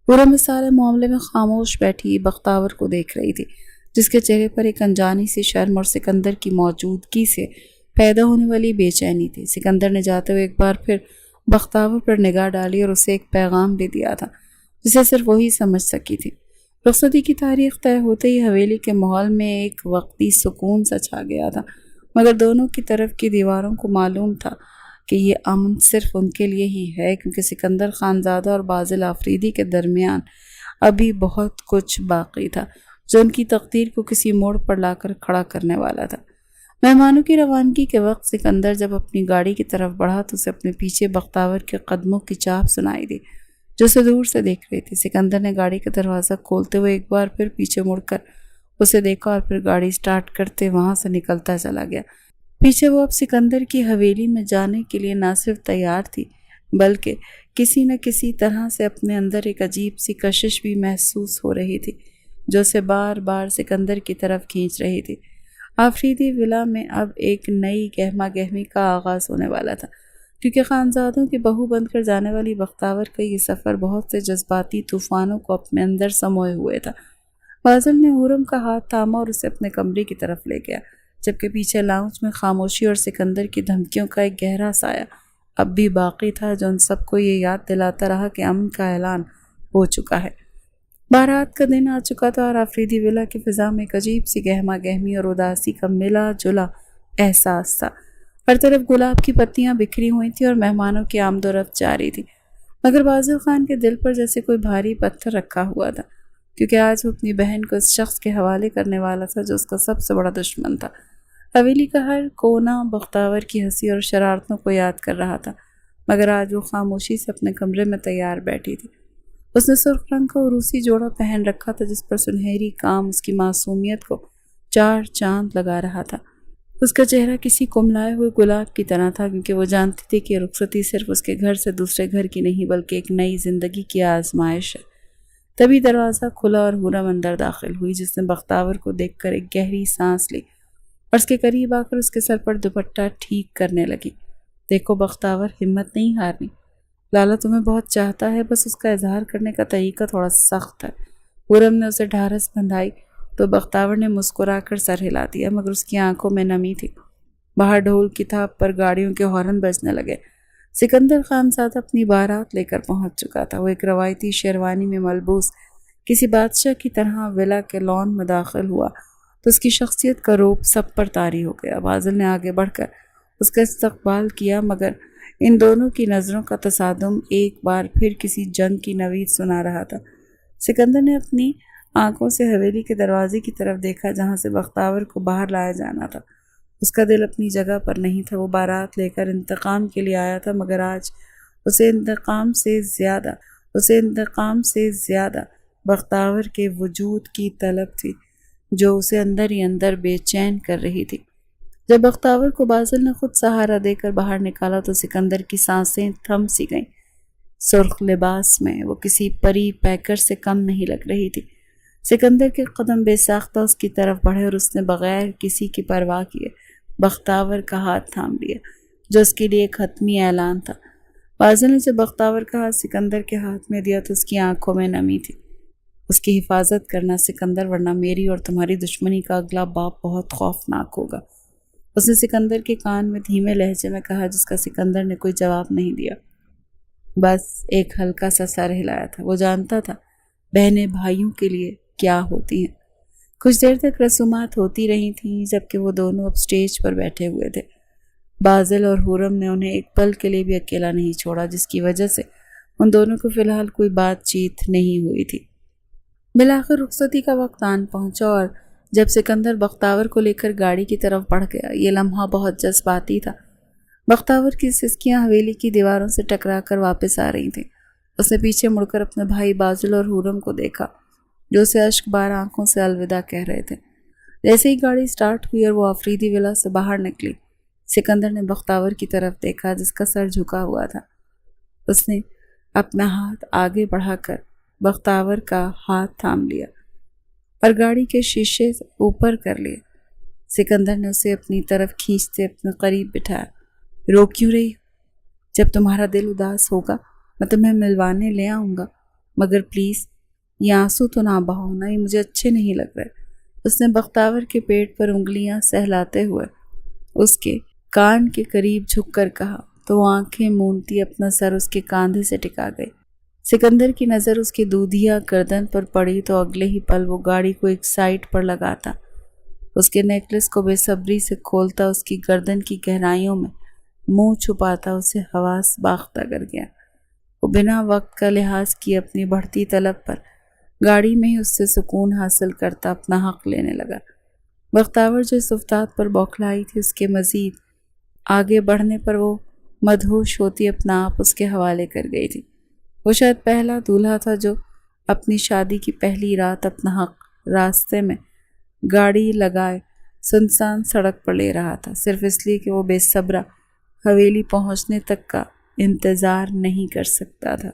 پورا میں سارے معاملے میں خاموش بیٹھی بختیور کو دیکھ رہی تھی، جس کے چہرے پر ایک انجانی سی شرم اور سکندر کی موجودگی سے پیدا ہونے والی بے چینی تھی۔ سکندر نے جاتے ہوئے ایک بار پھر بختیور پر نگاہ ڈالی اور اسے ایک پیغام بھی دیا تھا جسے صرف وہی سمجھ سکی تھی۔ رخصتی کی تاریخ طے ہوتے ہی حویلی کے ماحول میں ایک وقتی سکون سا چھا گیا تھا، مگر دونوں کی طرف کی دیواروں کو معلوم تھا کہ یہ امن صرف ان کے لیے ہی ہے، کیونکہ سکندر خانزادہ اور بازل آفریدی کے درمیان ابھی بہت کچھ باقی تھا جو ان کی تقدیر کو کسی موڑ پر لا کر کھڑا کرنے والا تھا۔ مہمانوں کی روانگی کے وقت سکندر جب اپنی گاڑی کی طرف بڑھا تو اسے اپنے پیچھے بختیور کے قدموں کی چاپ سنائی دی، جو اسے دور سے دیکھ رہی تھی۔ سکندر نے گاڑی کا دروازہ کھولتے ہوئے ایک بار پھر پیچھے مڑ کر اسے دیکھا اور پھر گاڑی سٹارٹ کرتے وہاں سے نکلتا چلا گیا۔ پیچھے وہ اب سکندر کی حویلی میں جانے کے لیے نہ صرف تیار تھی بلکہ کسی نہ کسی طرح سے اپنے اندر ایک عجیب سی کشش بھی محسوس ہو رہی تھی جو اسے بار بار سکندر کی طرف کھینچ رہی تھی۔ آفریدی ولا میں اب ایک نئی گہما گہمی کا آغاز ہونے والا تھا، کیونکہ خانزادوں کی بہو بن کر جانے والی بختاور کا یہ سفر بہت سے جذباتی طوفانوں کو اپنے اندر سموئے ہوئے تھا۔ فاضل نے حورم کا ہاتھ تھاما اور اسے اپنے کمرے کی طرف لے گیا، جبکہ پیچھے لاؤنج میں خاموشی اور سکندر کی دھمکیوں کا ایک گہرا سایہ اب بھی باقی تھا جو ان سب کو یہ یاد دلاتا رہا کہ امن کا اعلان ہو چکا ہے۔ بارات کا دن آ چکا تھا اور آفریدی ولا کی فضا میں ایک عجیب سی گہما گہمی اور اداسی کا ملا جلا احساس تھا۔ ہر طرف گلاب کی پتیاں بکھری ہوئی تھیں اور مہمانوں کی آمد و رفت جاری تھی، مگر بازل خان کے دل پر جیسے کوئی بھاری پتھر رکھا ہوا تھا، کیونکہ آج وہ اپنی بہن کو اس شخص کے حوالے کرنے والا تھا جو اس کا سب سے بڑا دشمن تھا۔ حویلی کا ہر کونا بختاور کی ہنسی اور شرارتوں کو یاد کر رہا تھا، مگر آج وہ خاموشی سے اپنے کمرے میں تیار بیٹھی تھی۔ اس نے سرخ رنگ کا عروسی جوڑا پہن رکھا تھا جس پر سنہری کام اس کی معصومیت کو چار چاند لگا رہا تھا۔ اس کا چہرہ کسی کملائے ہوئے گلاب کی طرح تھا، کیونکہ وہ جانتی تھی کہ رخصتی صرف اس کے گھر سے دوسرے گھر کی نہیں بلکہ ایک نئی زندگی کی آزمائش ہے۔ تبھی دروازہ کھلا اور حورم اندر داخل ہوئی، جس نے بختاور کو دیکھ کر ایک گہری سانس لی اور اس کے قریب آ کر اس کے سر پر دوپٹہ ٹھیک کرنے لگی۔ دیکھو بختاور، ہمت نہیں ہارنی، لالا تمہیں بہت چاہتا ہے، بس اس کا اظہار کرنے کا طریقہ تھوڑا سخت ہے۔ حورم نے اسے ڈھارس بندھائی تو بختاور نے مسکرا کر سر ہلا دیا، مگر اس کی آنکھوں میں نمی تھی۔ باہر ڈھول کی تھاپ پر گاڑیوں کے ہارن بجنے لگے۔ سکندر خانزادہ اپنی بارات لے کر پہنچ چکا تھا۔ وہ ایک روایتی شیروانی میں ملبوس کسی بادشاہ کی طرح ولا کے لان میں داخل ہوا تو اس کی شخصیت کا روپ سب پر طاری ہو گیا۔ فاضل نے آگے بڑھ کر اس کا استقبال کیا، مگر ان دونوں کی نظروں کا تصادم ایک بار پھر کسی جنگ کی نوید سنا رہا تھا۔ سکندر نے اپنی آنکھوں سے حویلی کے دروازے کی طرف دیکھا جہاں سے بختاور کو باہر لایا جانا تھا۔ اس کا دل اپنی جگہ پر نہیں تھا۔ وہ بارات لے کر انتقام کے لیے آیا تھا، مگر آج اسے انتقام سے زیادہ بختاور کے وجود کی طلب تھی جو اسے اندر ہی اندر بے چین کر رہی تھی۔ جب بختاور کو بازل نے خود سہارا دے کر باہر نکالا تو سکندر کی سانسیں تھم سی گئیں۔ سرخ لباس میں وہ کسی پری پیکر سے کم نہیں لگ رہی تھی۔ سکندر کے قدم بے ساختہ اس کی طرف بڑھے اور اس نے بغیر کسی کی پرواہ کیے بختاور کا ہاتھ تھام لیا، جو اس کے لیے ایک حتمی اعلان تھا۔ بازل نے جب بختاور کا ہاتھ سکندر کے ہاتھ میں دیا تو اس کی آنکھوں میں نمی تھی۔ اس کی حفاظت کرنا سکندر، ورنہ میری اور تمہاری دشمنی کا اگلا باپ بہت خوفناک ہوگا، اس نے سکندر کے کان میں دھیمے لہجے میں کہا، جس کا سکندر نے کوئی جواب نہیں دیا، بس ایک ہلکا سا سر ہلایا تھا۔ وہ جانتا تھا بہنیں بھائیوں کے لیے کیا ہوتی ہیں۔ کچھ دیر تک رسومات ہوتی رہی تھیں جبکہ وہ دونوں اب سٹیج پر بیٹھے ہوئے تھے۔ بازل اور حورم نے انہیں ایک پل کے لیے بھی اکیلا نہیں چھوڑا، جس کی وجہ سے ان دونوں کو فی الحال کوئی بات چیت نہیں ہوئی تھی۔ بالآخر رخصتی کا وقت آن پہنچا اور جب سکندر بختاور کو لے کر گاڑی کی طرف بڑھ گیا، یہ لمحہ بہت جذباتی تھا۔ بختاور کی سسکیاں حویلی کی دیواروں سے ٹکرا کر واپس آ رہی تھیں۔ اس نے پیچھے مڑ کر اپنے بھائی بازل اور حورم کو دیکھا جو اسے اشک بار آنکھوں سے الوداع کہہ رہے تھے۔ جیسے ہی گاڑی سٹارٹ ہوئی اور وہ آفریدی ولا سے باہر نکلی، سکندر نے بختاور کی طرف دیکھا جس کا سر جھکا ہوا تھا۔ اس نے اپنا ہاتھ آگے بڑھا کر بختاور کا ہاتھ تھام لیا اور گاڑی کے شیشے سے اوپر کر لیا۔ سکندر نے اسے اپنی طرف کھینچتے اپنے قریب بٹھایا۔ رو کیوں رہی ہو؟ جب تمہارا دل اداس ہوگا میں تمہیں ملوانے لے آؤں گا، مگر پلیز یہ آنسو تو نہ بہانا، یہ مجھے اچھے نہیں لگ رہے۔ اس نے بختاور کے پیٹ پر انگلیاں سہلاتے ہوئے اس کے کان کے قریب جھک کر کہا، تو وہ آنکھیں مونتی اپنا سر اس کے کاندھے سے ٹکا گئی۔ سکندر کی نظر اس کی دودھیا گردن پر پڑی تو اگلے ہی پل وہ گاڑی کو ایک سائڈ پر لگاتا، اس کے نیکلس کو بے صبری سے کھولتا، اس کی گردن کی گہرائیوں میں منہ چھپاتا اسے حواس باختہ کر گیا۔ وہ بنا وقت کا لحاظ کیے اپنی بڑھتی طلب پر گاڑی میں ہی اس سے سکون حاصل کرتا اپنا حق لینے لگا۔ بختاور جو اس افتاد پر بوکھلائی تھی، اس کے مزید آگے بڑھنے پر وہ مدہوش ہوتی اپنا آپ اس کے حوالے کر گئی تھی۔ وہ شاید پہلا دولہا تھا جو اپنی شادی کی پہلی رات اپنا حق راستے میں گاڑی لگائے سنسان سڑک پر لے رہا تھا، صرف اس لیے کہ وہ بے صبرا حویلی پہنچنے تک کا انتظار نہیں کر سکتا تھا۔